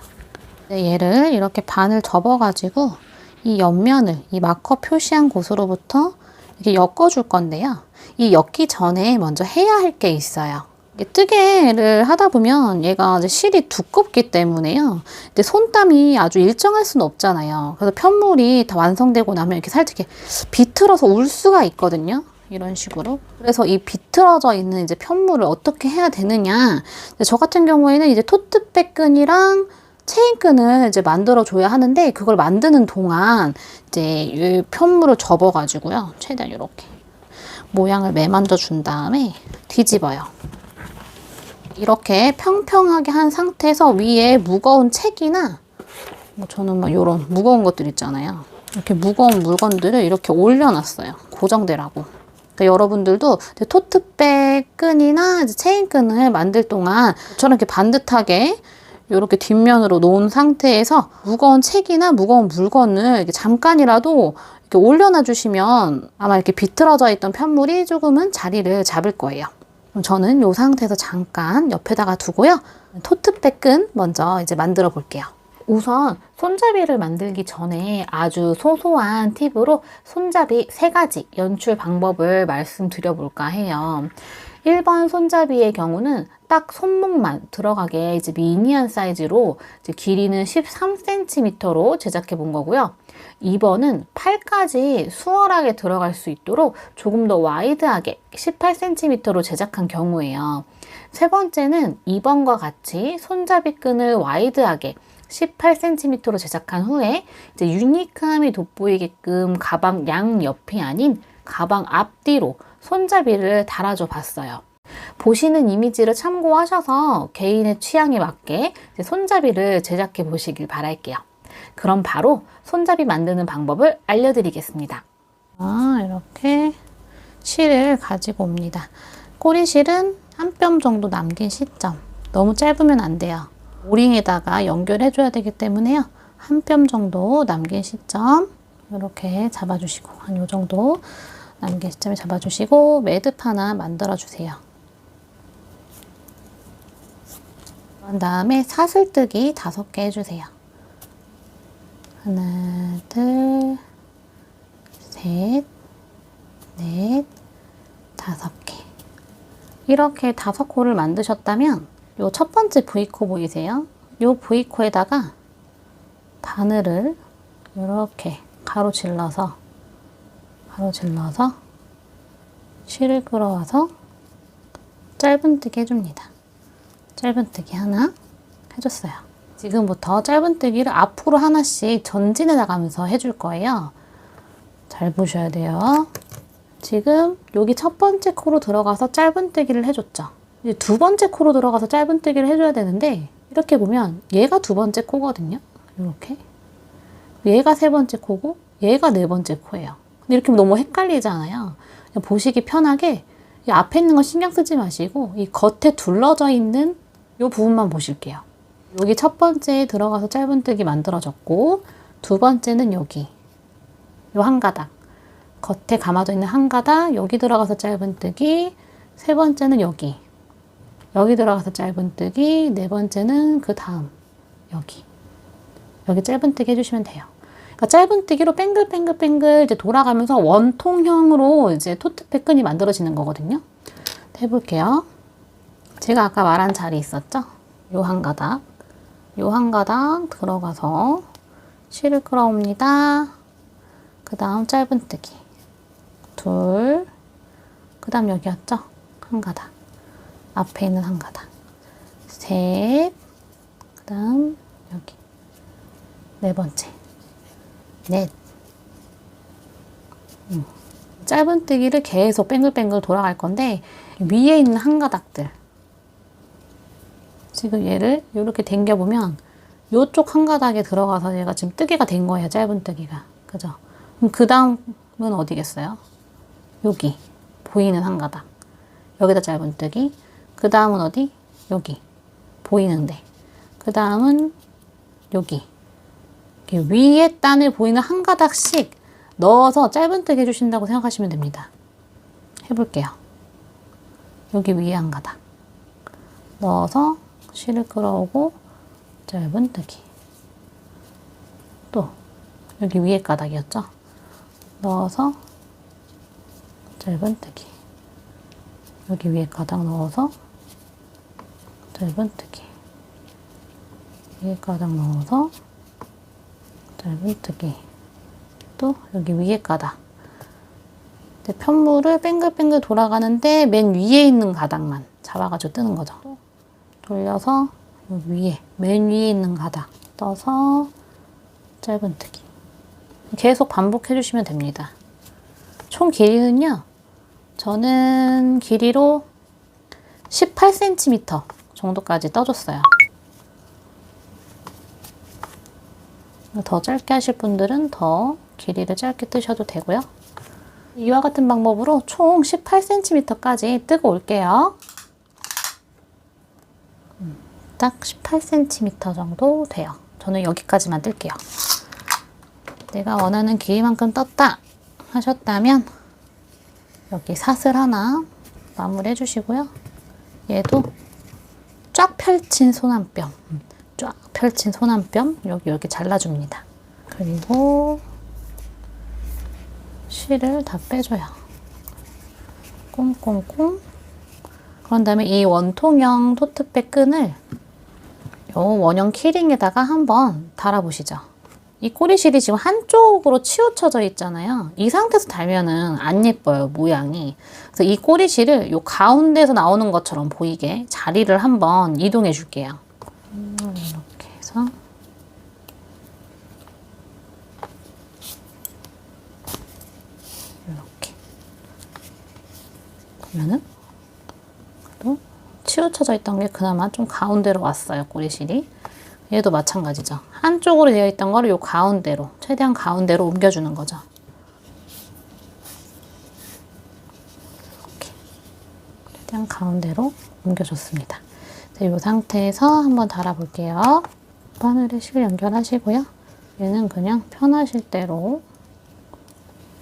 얘를 이렇게 반을 접어가지고 이 옆면을 이 마커 표시한 곳으로부터 이렇게 엮어줄 건데요. 이 엮기 전에 먼저 해야 할 게 있어요. 뜨개를 하다 보면 얘가 이제 실이 두껍기 때문에요. 근데 손땀이 아주 일정할 수는 없잖아요. 그래서 편물이 다 완성되고 나면 이렇게 살짝 이렇게 비틀어서 울 수가 있거든요. 이런 식으로. 그래서 이 비틀어져 있는 이제 편물을 어떻게 해야 되느냐. 저 같은 경우에는 이제 토트백 끈이랑 체인끈을 이제 만들어 줘야 하는데, 그걸 만드는 동안 이제 이 편물을 접어 가지고요. 최대한 이렇게 모양을 매만져 준 다음에 뒤집어요. 이렇게 평평하게 한 상태에서 위에 무거운 책이나 저는 막 이런 무거운 것들 있잖아요. 이렇게 무거운 물건들을 이렇게 올려놨어요. 고정되라고. 그러니까 여러분들도 토트백 끈이나 체인끈을 만들 동안 저런 이렇게 반듯하게 이렇게 뒷면으로 놓은 상태에서 무거운 책이나 무거운 물건을 이렇게 잠깐이라도 이렇게 올려놔 주시면 아마 이렇게 비틀어져 있던 편물이 조금은 자리를 잡을 거예요. 그럼 저는 이 상태에서 잠깐 옆에다가 두고요. 토트백 끈 먼저 이제 만들어 볼게요. 우선 손잡이를 만들기 전에 아주 소소한 팁으로 손잡이 3가지 연출 방법을 말씀드려 볼까 해요. 1번 손잡이의 경우는 딱 손목만 들어가게 이제 미니한 사이즈로 이제 길이는 13cm로 제작해 본 거고요. 2번은 팔까지 수월하게 들어갈 수 있도록 조금 더 와이드하게 18cm로 제작한 경우예요. 세 번째는 2번과 같이 손잡이 끈을 와이드하게 18cm로 제작한 후에 이제 유니크함이 돋보이게끔 가방 양옆이 아닌 가방 앞뒤로 손잡이를 달아줘 봤어요. 보시는 이미지를 참고하셔서 개인의 취향에 맞게 이제 손잡이를 제작해 보시길 바랄게요. 그럼 바로 손잡이 만드는 방법을 알려드리겠습니다. 이렇게 실을 가지고 옵니다. 꼬리실은 한 뼘 정도 남긴 시점. 너무 짧으면 안 돼요. 오링에다가 연결해 줘야 되기 때문에요. 한 뼘 정도 남긴 시점 이렇게 잡아주시고 한 요 정도 남긴 시점에 잡아주시고 매듭 하나 만들어 주세요. 그런 다음에 사슬뜨기 5개 해주세요. 하나, 둘, 셋, 넷, 5개. 이렇게 5코를 만드셨다면 요 첫 번째 V코 보이세요? 요 V코에다가 바늘을 이렇게 가로질러서 실을 끌어와서 짧은뜨기 해줍니다. 짧은뜨기 하나 해줬어요. 지금부터 짧은뜨기를 앞으로 하나씩 전진해 나가면서 해줄 거예요. 잘 보셔야 돼요. 지금 여기 첫 번째 코로 들어가서 짧은뜨기를 해줬죠. 이제 두 번째 코로 들어가서 짧은뜨기를 해줘야 되는데 이렇게 보면 얘가 두 번째 코거든요. 이렇게 얘가 세 번째 코고 얘가 네 번째 코예요. 근데 이렇게 너무 헷갈리잖아요. 그냥 보시기 편하게 이 앞에 있는 거 신경 쓰지 마시고 이 겉에 둘러져 있는 이 부분만 보실게요. 여기 첫 번째에 들어가서 짧은뜨기 만들어졌고 두 번째는 여기 요 한 가닥 겉에 감아져 있는 한 가닥 여기 들어가서 짧은뜨기 세 번째는 여기 들어가서 짧은뜨기 네 번째는 그 다음 여기 짧은뜨기 해주시면 돼요. 그러니까 짧은뜨기로 뱅글뱅글 이제 돌아가면서 원통형으로 이제 토트백 끈이 만들어지는 거거든요. 해볼게요. 제가 아까 말한 자리 있었죠? 요 한 가닥 들어가서 실을 끌어옵니다. 그 다음 짧은뜨기 둘, 그 다음 여기였죠? 한 가닥 앞에 있는 한 가닥 셋, 그 다음 여기 네 번째 넷. 짧은뜨기를 계속 뱅글뱅글 돌아갈 건데 위에 있는 한 가닥들 지금 얘를 이렇게 당겨보면 이쪽 한 가닥에 들어가서 얘가 지금 뜨개가 된 거예요. 짧은뜨기가. 그죠? 그럼 그 다음은 어디겠어요? 여기 보이는 한 가닥 여기다 짧은뜨기 그 다음은 어디? 여기 보이는데 그 다음은 여기 이렇게 위에 단을 보이는 한 가닥씩 넣어서 짧은뜨기 해주신다고 생각하시면 됩니다. 해볼게요. 여기 위에 한 가닥 넣어서 실을 끌어오고 짧은뜨기 또 여기 위에 가닥이었죠? 넣어서 짧은뜨기 여기 위에 가닥 넣어서 짧은뜨기 위에 가닥 넣어서 짧은뜨기 또 여기 위에 가닥 편물을 뱅글뱅글 돌아가는데 맨 위에 있는 가닥만 잡아가지고 뜨는 거죠. 돌려서 여기 위에 맨 위에 있는 가닥 떠서 짧은뜨기 계속 반복해 주시면 됩니다. 총 길이는요 저는 길이로 18cm 정도까지 떠줬어요. 더 짧게 하실 분들은 더 길이를 짧게 뜨셔도 되고요. 이와 같은 방법으로 총 18cm까지 뜨고 올게요. 딱 18cm 정도 돼요. 저는 여기까지만 뜰게요. 내가 원하는 길이만큼 떴다 하셨다면 여기 사슬 하나 마무리 해주시고요. 얘도 쫙 펼친 손 한 뼘, 쫙 펼친 손 한 뼘 여기 잘라줍니다. 그리고 실을 다 빼줘요. 꽁꽁꽁. 그런 다음에 이 원통형 토트백 끈을 요 원형 키링에다가 한번 달아보시죠. 이 꼬리실이 지금 한쪽으로 치우쳐져 있잖아요. 이 상태에서 달면은 안 예뻐요, 모양이. 그래서 이 꼬리실을 요 가운데에서 나오는 것처럼 보이게 자리를 한번 이동해 줄게요. 이렇게 해서 이렇게 보면은 또 치우쳐져 있던 게 그나마 좀 가운데로 왔어요, 꼬리실이. 얘도 마찬가지죠. 한쪽으로 되어 있던 거를 요 가운데로, 최대한 가운데로 옮겨주는 거죠. 이렇게. 최대한 가운데로 옮겨줬습니다. 이 상태에서 한번 달아볼게요. 바늘에 실 연결하시고요. 얘는 그냥 편하실 대로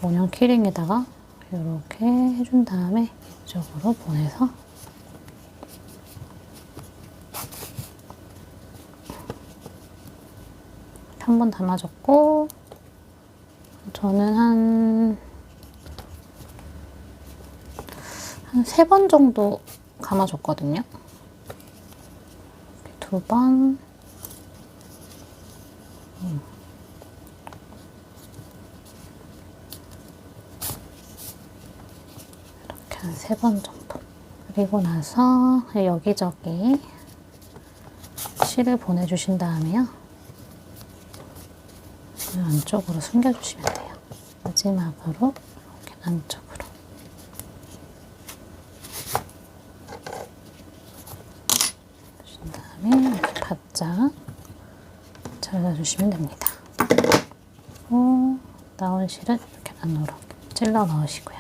원형 키링에다가 이렇게 해준 다음에 이쪽으로 보내서 한 번 담아줬고, 저는 한 3번 정도 감아줬거든요. 2번, 이렇게 한 3번 정도. 그리고 나서 여기저기 실을 보내주신 다음에요. 안쪽으로 숨겨주시면 돼요. 마지막으로 이렇게 안쪽으로. 주신 다음에 이렇게 바짝 잘라주시면 됩니다. 그리고 나온 실은 이렇게 안으로 찔러 넣으시고요.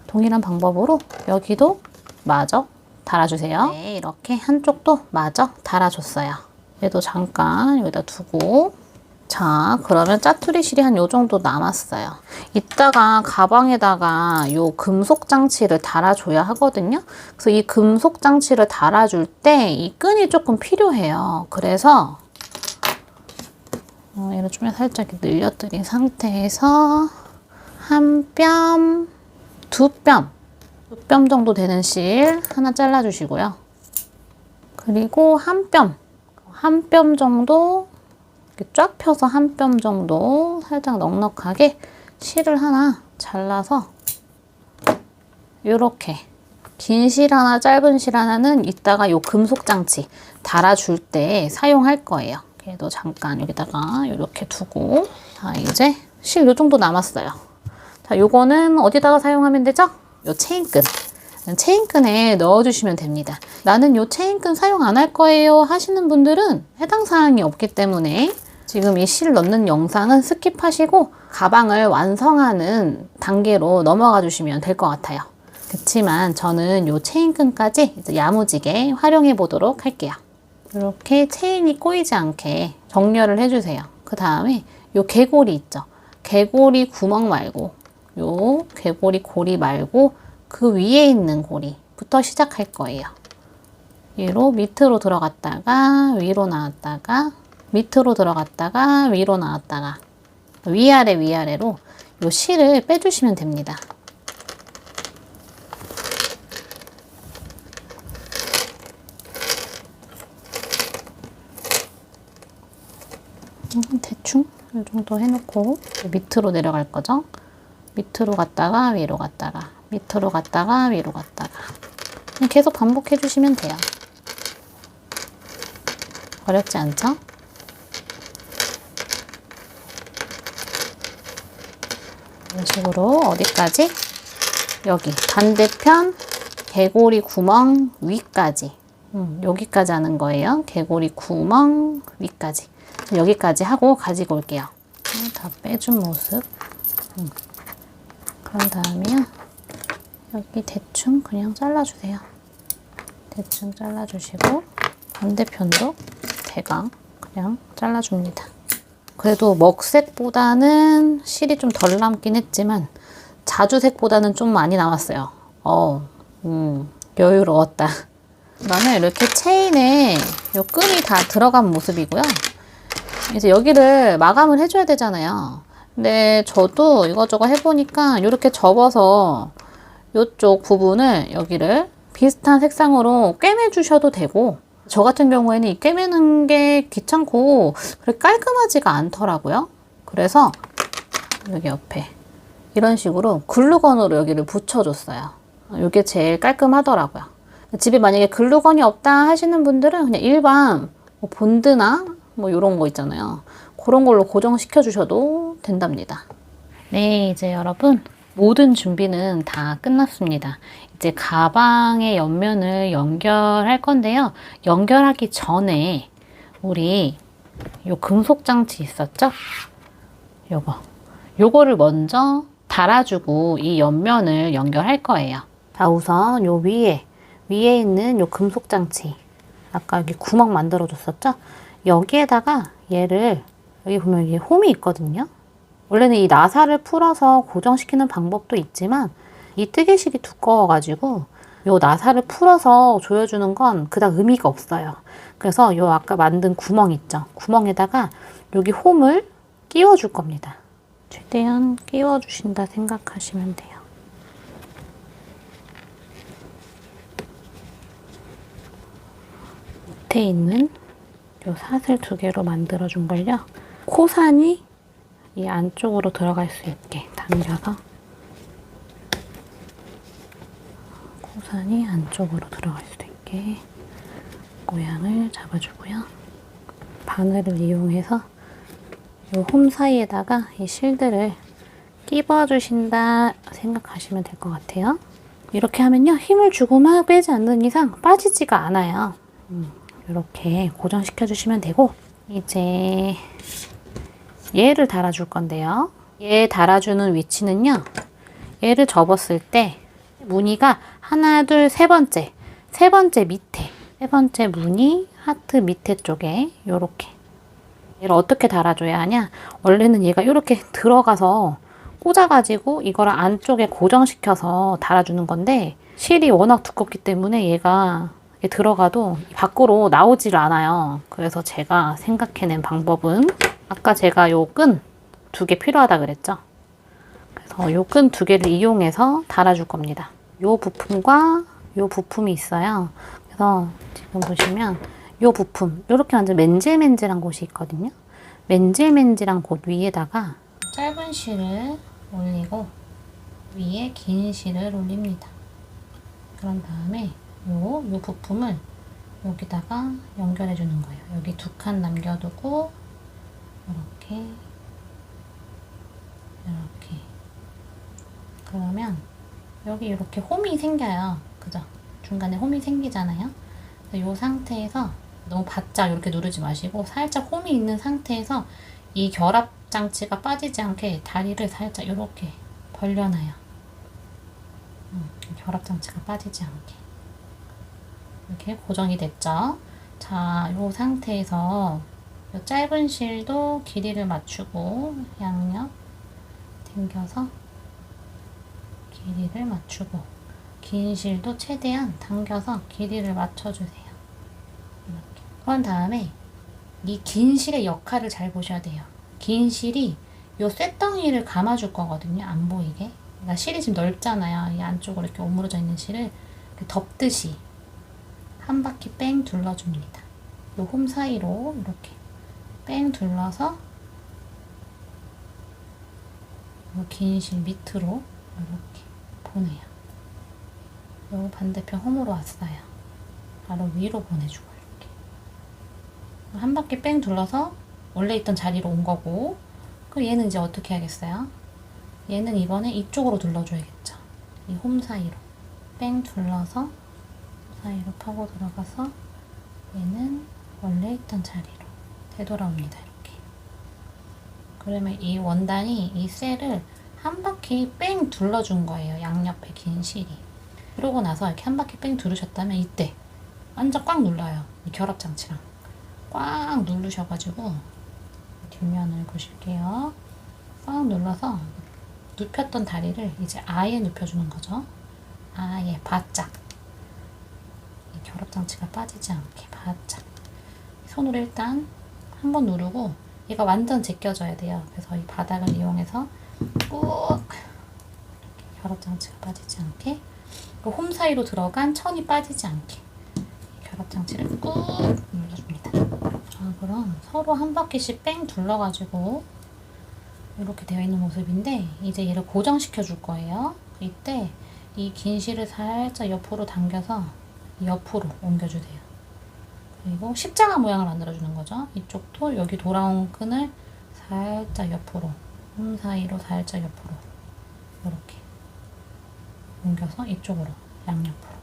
동일한 방법으로 여기도 마저 달아주세요. 네, 이렇게 한쪽도 마저 달아줬어요. 얘도 잠깐 여기다 두고, 자, 그러면 짜투리 실이 한 요 정도 남았어요. 이따가 가방에다가 요 금속 장치를 달아줘야 하거든요. 그래서 이 금속 장치를 달아줄 때 이 끈이 조금 필요해요. 그래서 얘를 좀 살짝 늘려드린 상태에서 한 뼘, 두 뼘 정도 되는 실 하나 잘라주시고요. 그리고 한 뼘 정도 이렇게 쫙 펴서 한 뼘 정도 살짝 넉넉하게 실을 하나 잘라서 이렇게 긴 실 하나, 짧은 실 하나는 이따가 요 금속 장치 달아줄 때 사용할 거예요. 얘도 잠깐 여기다가 이렇게 두고, 자, 이제 실 요 정도 남았어요. 자, 요거는 어디다가 사용하면 되죠? 요 체인끈. 체인끈에 넣어주시면 됩니다. 나는 요 체인끈 사용 안 할 거예요 하시는 분들은 해당 사항이 없기 때문에 지금 이 실 넣는 영상은 스킵하시고 가방을 완성하는 단계로 넘어가 주시면 될 것 같아요. 그렇지만 저는 요 체인끈까지 이제 야무지게 활용해 보도록 할게요. 이렇게 체인이 꼬이지 않게 정렬을 해주세요. 그 다음에 요 개고리 있죠? 개고리 구멍 말고, 요 개고리 고리 말고 그 위에 있는 고리부터 시작할 거예요. 얘로 밑으로 들어갔다가 위로 나왔다가 밑으로 들어갔다가 위로 나왔다가 위아래 위아래로 요 실을 빼주시면 됩니다. 대충 이 정도 해놓고 밑으로 내려갈 거죠. 밑으로 갔다가 위로 갔다가 밑으로 갔다가 위로 갔다가 계속 반복해 주시면 돼요. 어렵지 않죠? 이런 식으로 어디까지 여기 반대편 개고리 구멍 위까지 여기까지 하는 거예요. 개고리 구멍 위까지 여기까지 하고 가지고 올게요. 다 빼준 모습. 그런 다음에요. 여기 대충 그냥 잘라주세요. 대충 잘라주시고 반대편도 대강 그냥 잘라줍니다. 그래도 먹색보다는 실이 좀 덜 남긴 했지만 자주색보다는 좀 많이 남았어요. 여유로웠다. 그다음에 이렇게 체인에 요 끈이 다 들어간 모습이고요. 이제 여기를 마감을 해줘야 되잖아요. 근데 저도 이것저것 해보니까 이렇게 접어서 이쪽 부분을 여기를 비슷한 색상으로 꿰매주셔도 되고, 저 같은 경우에는 이 꿰매는 게 귀찮고 그렇게 깔끔하지가 않더라고요. 그래서 여기 옆에 이런 식으로 글루건으로 여기를 붙여줬어요. 이게 제일 깔끔하더라고요. 집에 만약에 글루건이 없다 하시는 분들은 그냥 일반 뭐 본드나 뭐 이런 거 있잖아요. 그런 걸로 고정시켜 주셔도 된답니다. 네, 이제 여러분 모든 준비는 다 끝났습니다. 이제 가방의 옆면을 연결할 건데요. 연결하기 전에 우리 요 금속 장치 있었죠? 요거를 먼저 달아주고 이 옆면을 연결할 거예요. 자, 우선 요 위에 있는 요 금속 장치, 아까 여기 구멍 만들어 줬었죠? 여기에다가 얘를, 여기 보면 이게 홈이 있거든요. 원래는 이 나사를 풀어서 고정시키는 방법도 있지만 이 뜨개실이 두꺼워가지고 요 나사를 풀어서 조여주는 건 그닥 의미가 없어요. 그래서 요 아까 만든 구멍 있죠? 구멍에다가 여기 홈을 끼워줄 겁니다. 최대한 끼워주신다 생각하시면 돼요. 밑에 있는 요 사슬 2개로 만들어준 걸요. 코산이 이 안쪽으로 들어갈 수 있게 당겨서, 코산이 안쪽으로 들어갈 수 있게 모양을 잡아주고요. 바늘을 이용해서 이 홈 사이에다가 이 실들을 끼워주신다 생각하시면 될 것 같아요. 이렇게 하면요, 힘을 주고 막 빼지 않는 이상 빠지지가 않아요. 이렇게 고정시켜 주시면 되고, 이제 얘를 달아줄 건데요. 얘 달아주는 위치는요, 얘를 접었을 때 무늬가 하나, 둘, 세 번째 밑에, 세 번째 무늬 하트 밑에 쪽에 요렇게. 얘를 어떻게 달아줘야 하냐? 원래는 얘가 이렇게 들어가서 꽂아가지고 이거를 안쪽에 고정시켜서 달아주는 건데, 실이 워낙 두껍기 때문에 얘가 들어가도 밖으로 나오질 않아요. 그래서 제가 생각해낸 방법은, 아까 제가 요 끈 2개 필요하다 그랬죠? 그래서 요 끈 2개를 이용해서 달아줄 겁니다. 요 부품과 요 부품이 있어요. 그래서 지금 보시면 요 부품, 요렇게 완전 맨질맨질한 곳이 있거든요. 맨질맨질한 곳 위에다가 짧은 실을 올리고 위에 긴 실을 올립니다. 그런 다음에 요 부품을 여기다가 연결해 주는 거예요. 여기 2칸 남겨두고 이렇게 그러면 여기 이렇게 홈이 생겨요. 그죠? 중간에 홈이 생기잖아요. 이 상태에서 너무 바짝 이렇게 누르지 마시고 살짝 홈이 있는 상태에서 이 결합 장치가 빠지지 않게 다리를 살짝 이렇게 벌려놔요. 결합 장치가 빠지지 않게. 이렇게 고정이 됐죠? 자, 이 상태에서 이 짧은 실도 길이를 맞추고 양옆 당겨서 길이를 맞추고, 긴 실도 최대한 당겨서 길이를 맞춰주세요. 이렇게. 그런 다음에 이 긴 실의 역할을 잘 보셔야 돼요. 긴 실이 요 쇳덩이를 감아줄 거거든요. 안 보이게. 그러니까 실이 지금 넓잖아요. 이 안쪽으로 이렇게 오므려져 있는 실을 덮듯이 한 바퀴 뺑 둘러줍니다. 요 홈 사이로 이렇게 뺑 둘러서 긴 실 밑으로 이렇게 보내요. 요 반대편 홈으로 왔어요. 바로 위로 보내주고 이렇게 한 바퀴 뺑 둘러서 원래 있던 자리로 온 거고, 그럼 얘는 이제 어떻게 하겠어요? 얘는 이번에 이쪽으로 둘러줘야겠죠. 이 홈 사이로 뺑 둘러서 사이로 파고 들어가서 얘는 원래 있던 자리로 되돌아옵니다. 이렇게. 그러면 이 원단이 이 셀을 한 바퀴 뺑 둘러준 거예요. 양옆에 긴 실이. 그러고 나서 이렇게 한 바퀴 뺑 두르셨다면 이때 완전 꽉 눌러요. 이 결합 장치랑 꽉 누르셔가지고 뒷면을 보실게요. 꽉 눌러서 눕혔던 다리를 이제 아예 눕혀주는 거죠. 아예 바짝. 이 결합 장치가 빠지지 않게 바짝. 손으로 일단 한번 누르고 얘가 완전 제껴져야 돼요. 그래서 이 바닥을 이용해서 꾹 결합 장치가 빠지지 않게, 그 홈 사이로 들어간 천이 빠지지 않게 결합 장치를 꾹 눌러줍니다. 자, 그럼 서로 한 바퀴씩 뺑 둘러가지고 이렇게 되어 있는 모습인데 이제 얘를 고정시켜 줄 거예요. 이때 이 긴 실을 살짝 옆으로 당겨서 옆으로 옮겨주세요. 그리고 십자가 모양을 만들어주는 거죠. 이쪽도 여기 돌아온 끈을 살짝 옆으로, 홈 사이로 살짝 옆으로 이렇게 옮겨서 이쪽으로, 양옆으로.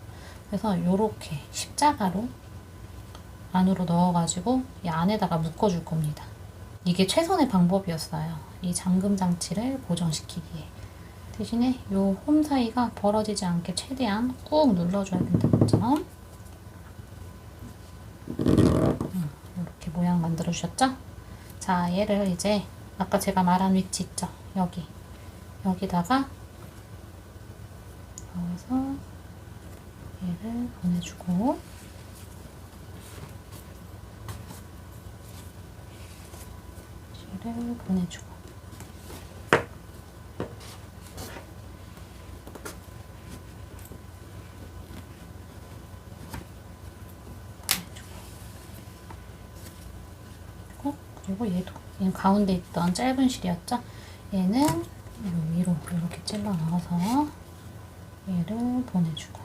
그래서 이렇게 십자가로 안으로 넣어가지고 이 안에다가 묶어줄 겁니다. 이게 최선의 방법이었어요. 이 잠금 장치를 고정시키기에. 대신에 이 홈 사이가 벌어지지 않게 최대한 꾹 눌러줘야 된다는 점. 이렇게 모양 만들어 주셨죠? 자, 얘를 이제 아까 제가 말한 위치 있죠? 여기다가 넣어서 얘를 보내주고, 실을 보내주고, 그리고 얘는 가운데 있던 짧은 실이었죠? 얘는 위로 이렇게 찔러 넣어서 얘를 보내주고,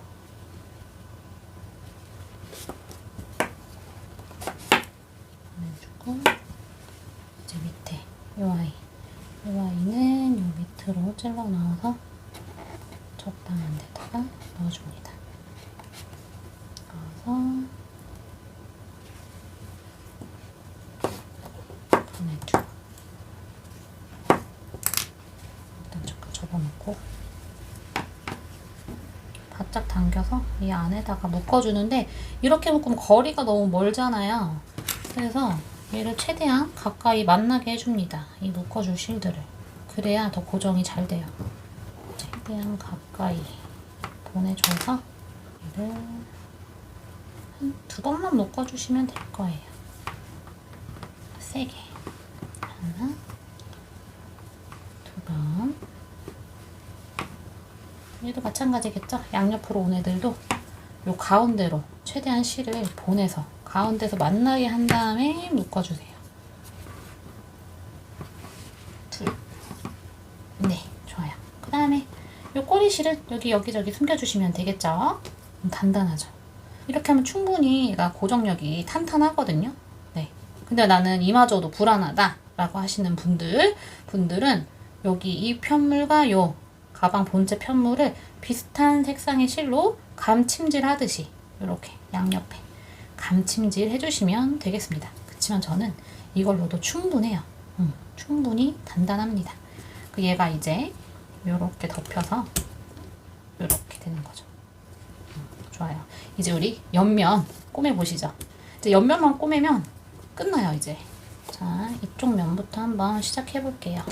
이제 밑에 요 아이는 요 밑으로 찔러 넣어서 적당한 데다가 넣어줍니다. 넣어서 보내주고, 일단 잠깐 접어놓고 바짝 당겨서 이 안에다가 묶어주는데, 이렇게 묶으면 거리가 너무 멀잖아요. 그래서 얘를 최대한 가까이 만나게 해줍니다. 이 묶어줄 실들을. 그래야 더 고정이 잘 돼요. 최대한 가까이 보내줘서 얘를 한 2번만 묶어주시면 될 거예요. 세게. 하나, 2번. 얘도 마찬가지겠죠? 양옆으로 온 애들도 요 가운데로 최대한 실을 보내서 가운데서 만나게 한 다음에 묶어주세요. 둘. 네, 좋아요. 그 다음에 요 꼬리실을 여기저기 숨겨주시면 되겠죠? 단단하죠? 이렇게 하면 충분히 얘가 고정력이 탄탄하거든요. 네. 근데 나는 이마저도 불안하다 라고 하시는 분들은 여기 이 편물과 요 가방 본체 편물을 비슷한 색상의 실로 감침질 하듯이 이렇게 양옆에 감침질 해주시면 되겠습니다. 그렇지만 저는 이걸로도 충분해요. 충분히 단단합니다. 얘가 이제 이렇게 덮여서 이렇게 되는 거죠. 좋아요. 이제 우리 옆면 꼬매보시죠. 이제 옆면만 꼬매면 끝나요, 이제. 자, 이쪽 면부터 한번 시작해 볼게요.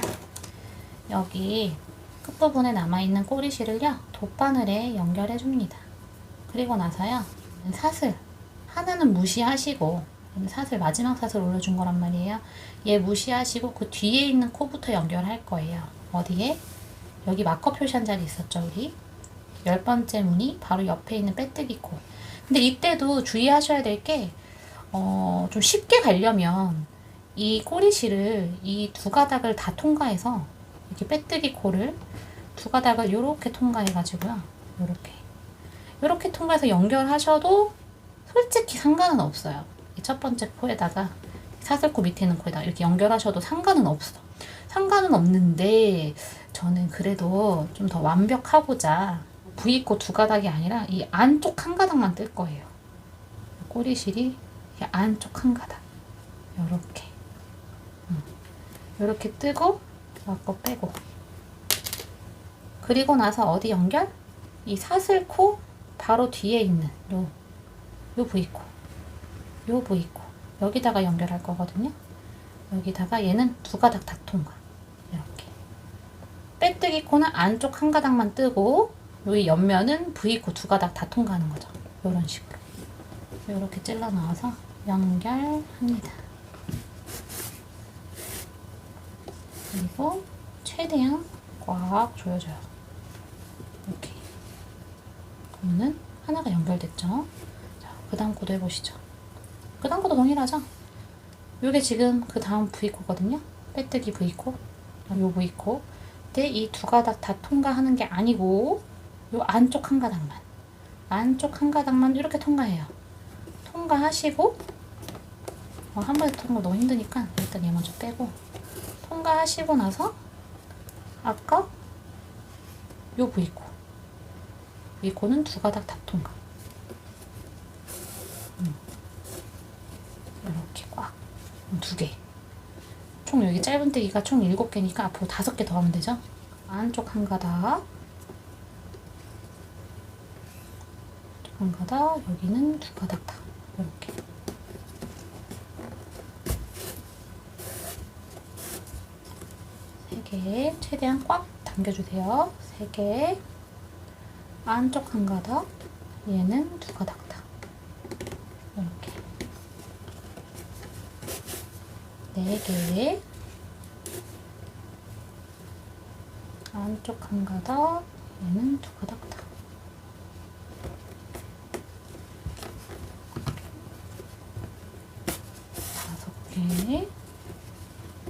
여기 끝부분에 남아있는 꼬리실을요, 돗바늘에 연결해 줍니다. 그리고 나서요, 사슬 하나는 무시하시고, 사슬 마지막 사슬 올려준 거란 말이에요. 얘 무시하시고 그 뒤에 있는 코부터 연결할 거예요. 어디에? 여기 마커 표시한 자리 있었죠, 우리? 10번째 무늬 바로 옆에 있는 빼뜨기 코. 근데 이때도 주의하셔야 될 게, 좀 쉽게 가려면 이 꼬리실을 이 두 가닥을 다 통과해서 이렇게 빼뜨기 코를 두 가닥을 이렇게 통과해가지고요. 이렇게 통과해서 연결하셔도 솔직히 상관은 없어요. 이 첫 번째 코에다가 사슬코 밑에 있는 코에다가 이렇게 연결하셔도 상관은 없어. 상관은 없는데 저는 그래도 좀 더 완벽하고자 V코 두 가닥이 아니라 이 안쪽 한 가닥만 뜰 거예요. 꼬리실이 이 안쪽 한 가닥. 요렇게. 요렇게 뜨고, 아까 빼고. 그리고 나서 어디 연결? 이 사슬코 바로 뒤에 있는 요 V코. 요 V코. 여기다가 연결할 거거든요. 여기다가 얘는 두 가닥 다 통과. 이렇게. 빼뜨기 코는 안쪽 한 가닥만 뜨고, 이 옆면은 V코 두 가닥 다 통과하는 거죠. 이런 식으로. 이렇게 찔러 넣어서 연결합니다. 그리고 최대한 꽉 조여줘요. 이렇게. 그러면은 하나가 연결됐죠. 자, 그 다음 코도 해보시죠. 그 다음 코도 동일하죠. 요게 지금 그 다음 V코거든요. 빼뜨기 V코, 요 V코. 근데 이 두 가닥 다 통과하는 게 아니고 요 안쪽 한 가닥만, 안쪽 한 가닥만 이렇게 통과해요. 통과하시고 한 번에 통과 너무 힘드니까 일단 얘 먼저 빼고, 통과하시고 나서 아까 요 V코는 두 가닥 다 통과. 이렇게 꽉 두 개. 총 여기 짧은뜨기가 총 7개니까 앞으로 5개 더 하면 되죠. 안쪽 한 가닥, 한 가닥, 여기는 두 가닥 다. 이렇게. 세 개, 최대한 꽉 당겨주세요. 3개. 안쪽 한 가닥, 얘는 두 가닥 다. 이렇게. 4개. 안쪽 한 가닥, 얘는 두 가닥 다. 5개.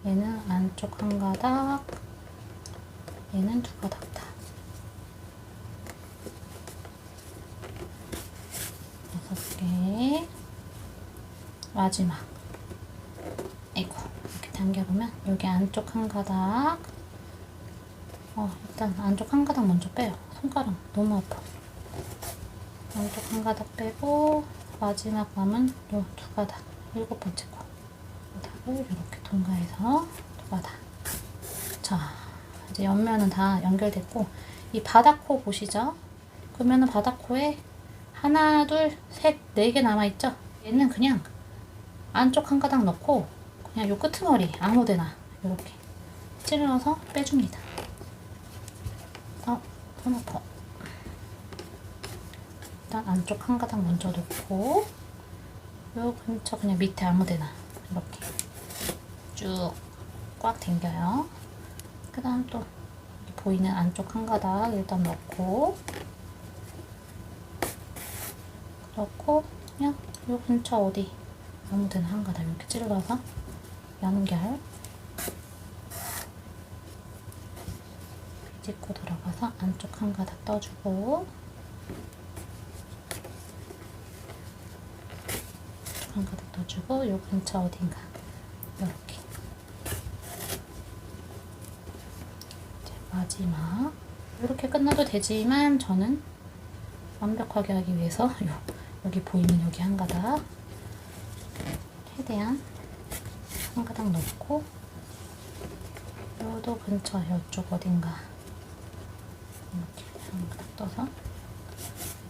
얘는 안쪽 한 가닥, 얘는 두 가닥 다. 6개. 마지막. 아이고, 이렇게 당겨보면 여기 안쪽 한 가닥. 일단 안쪽 한 가닥 먼저 빼요. 손가락 너무 아파. 안쪽 한 가닥 빼고 마지막 남은 요 두 가닥, 7번째 코 가닥을 이렇게 통과해서 두 가닥. 자, 이제 옆면은 다 연결됐고, 이 바닥코 보시죠? 그러면은 바닥코에 하나, 둘, 셋, 4개 남아있죠? 얘는 그냥 안쪽 한 가닥 넣고 그냥 요 끄트머리 아무데나 이렇게 찔러서 빼줍니다. 손 아파. 일단 안쪽 한 가닥 먼저 놓고 요 근처 그냥 밑에 아무데나 이렇게 쭉 꽉 당겨요. 그 다음 또 보이는 안쪽 한 가닥 일단 넣고 그냥 요 근처 어디 아무데나 한 가닥 이렇게 찔러서 연결. 비집고 들어가서 안쪽 한 가닥 떠주고, 한 가닥 떠주고, 요 근처 어딘가 이렇게. 이제 마지막. 이렇게 끝나도 되지만 저는 완벽하게 하기 위해서 여기 보이는 여기 한 가닥 최대한 한 가닥 넣고, 요도 근처 이쪽 어딘가 이렇게 한 가닥 떠서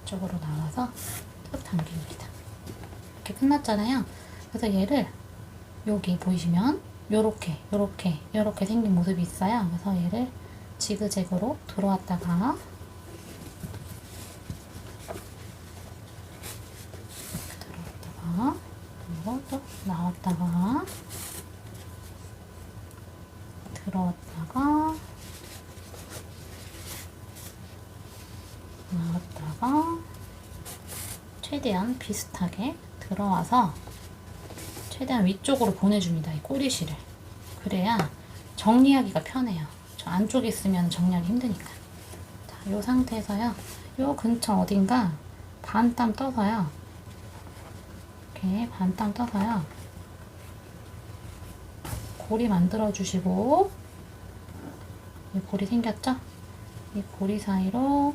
이쪽으로 나와서 쭉 당깁니다. 이렇게 끝났잖아요. 그래서 얘를 여기 보이시면 요렇게 생긴 모습이 있어요. 그래서 얘를 지그재그로 들어왔다가 그리고 또 나왔다가 들어왔다가 나왔다가 최대한 비슷하게 들어와서 최대한 위쪽으로 보내줍니다. 이 꼬리실을. 그래야 정리하기가 편해요. 저 안쪽에 있으면 정리하기 힘드니까. 자, 요 상태에서요. 요 근처 어딘가 반땀 떠서요. 이렇게 반땀 떠서요. 고리 만들어 주시고, 이 고리 생겼죠? 이 고리 사이로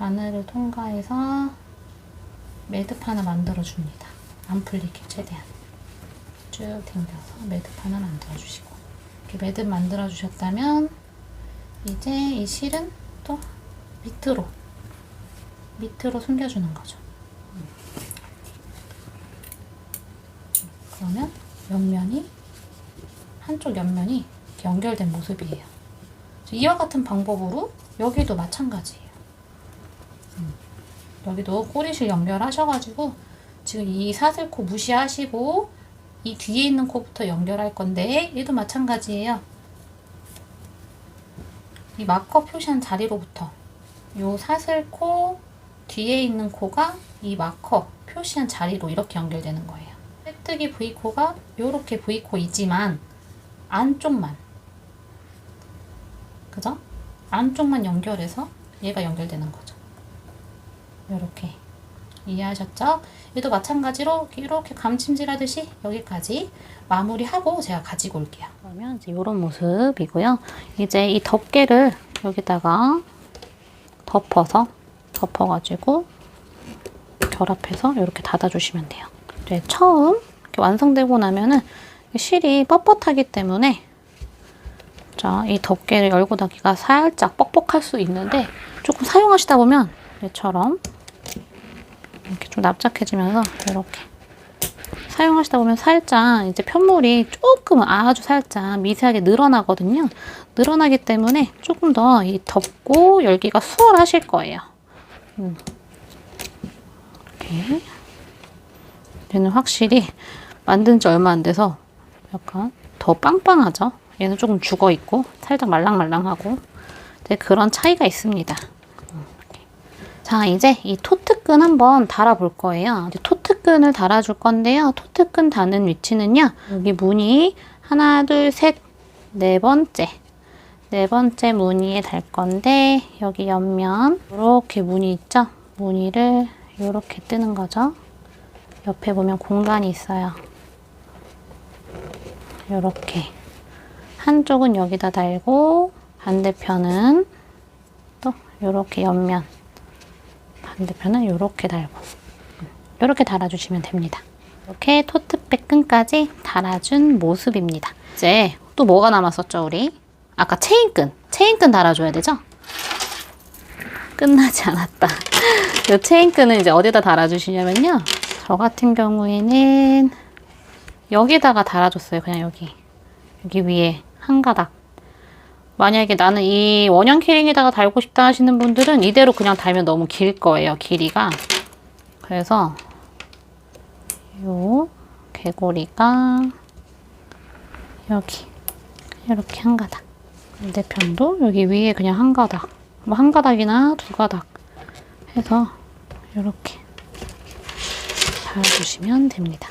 바늘을 통과해서 매듭판을 만들어줍니다. 안 풀리게 최대한 쭉 당겨서 매듭판을 만들어주시고, 이렇게 매듭 만들어주셨다면 이제 이 실은 또 밑으로 숨겨주는 거죠. 그러면 한쪽 옆면이 이렇게 연결된 모습이에요. 이와 같은 방법으로 여기도 마찬가지예요. 여기도 꼬리실 연결하셔가지고 지금 이 사슬코 무시하시고 이 뒤에 있는 코부터 연결할 건데, 얘도 마찬가지예요. 이 마커 표시한 자리로부터 이 사슬코 뒤에 있는 코가 이 마커 표시한 자리로 이렇게 연결되는 거예요. 깍두기 V코가 이렇게 V코이지만 안쪽만, 그죠? 안쪽만 연결해서 얘가 연결되는 거죠. 이렇게 이해하셨죠? 얘도 마찬가지로 이렇게 감침질하듯이 여기까지 마무리하고 제가 가지고 올게요. 그러면 이제 이런 모습이고요. 이제 이 덮개를 여기다가 덮어가지고 결합해서 이렇게 닫아주시면 돼요. 이제 처음 이렇게 완성되고 나면은 실이 뻣뻣하기 때문에, 자, 이 덮개를 열고 닫기가 살짝 뻑뻑할 수 있는데, 조금 사용하시다 보면 얘처럼 이렇게 좀 납작해지면서 이렇게 사용하시다 보면 살짝 이제 편물이 조금 아주 살짝 미세하게 늘어나거든요. 늘어나기 때문에 조금 더 이 덮고 열기가 수월하실 거예요. 이렇게 얘는 확실히 만든 지 얼마 안 돼서 약간 더 빵빵하죠. 얘는 조금 죽어 있고 살짝 말랑말랑하고 그런 차이가 있습니다. 자, 이제 이 토트끈 한번 달아 볼 거예요. 이제 토트끈을 달아줄 건데요. 토트끈 다는 위치는요, 여기 무늬 하나, 둘, 셋, 네 번째 무늬에 달 건데, 여기 옆면 이렇게 무늬 있죠? 무늬를 이렇게 뜨는 거죠. 옆에 보면 공간이 있어요. 이렇게 한쪽은 여기다 달고, 반대편은 또 이렇게 옆면, 반대편은 이렇게 달고, 이렇게 달아주시면 됩니다. 이렇게 토트백 끈까지 달아준 모습입니다. 이제 또 뭐가 남았었죠, 우리? 아까 체인끈 달아줘야 되죠? 끝나지 않았다. 이 체인끈은 이제 어디다 달아주시냐면요, 저 같은 경우에는 여기다가 달아줬어요. 그냥 여기 위에 한 가닥. 만약에 나는 이 원형 키링에다가 달고 싶다 하시는 분들은 이대로 그냥 달면 너무 길 거예요, 길이가. 그래서 요 개고리가 여기 이렇게 한 가닥, 반대편도 여기 위에 그냥 한 가닥, 뭐 한 가닥이나 두 가닥 해서 이렇게 달아주시면 됩니다.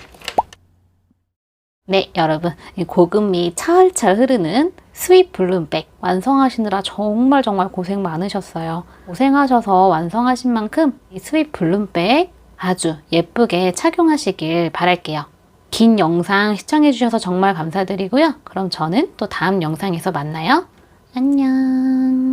네, 여러분, 이 고금미 철철 흐르는 스윗 블룸백 완성하시느라 정말 고생 많으셨어요. 고생하셔서 완성하신 만큼 이 스윗 블룸백 아주 예쁘게 착용하시길 바랄게요. 긴 영상 시청해주셔서 정말 감사드리고요. 그럼 저는 또 다음 영상에서 만나요. 안녕.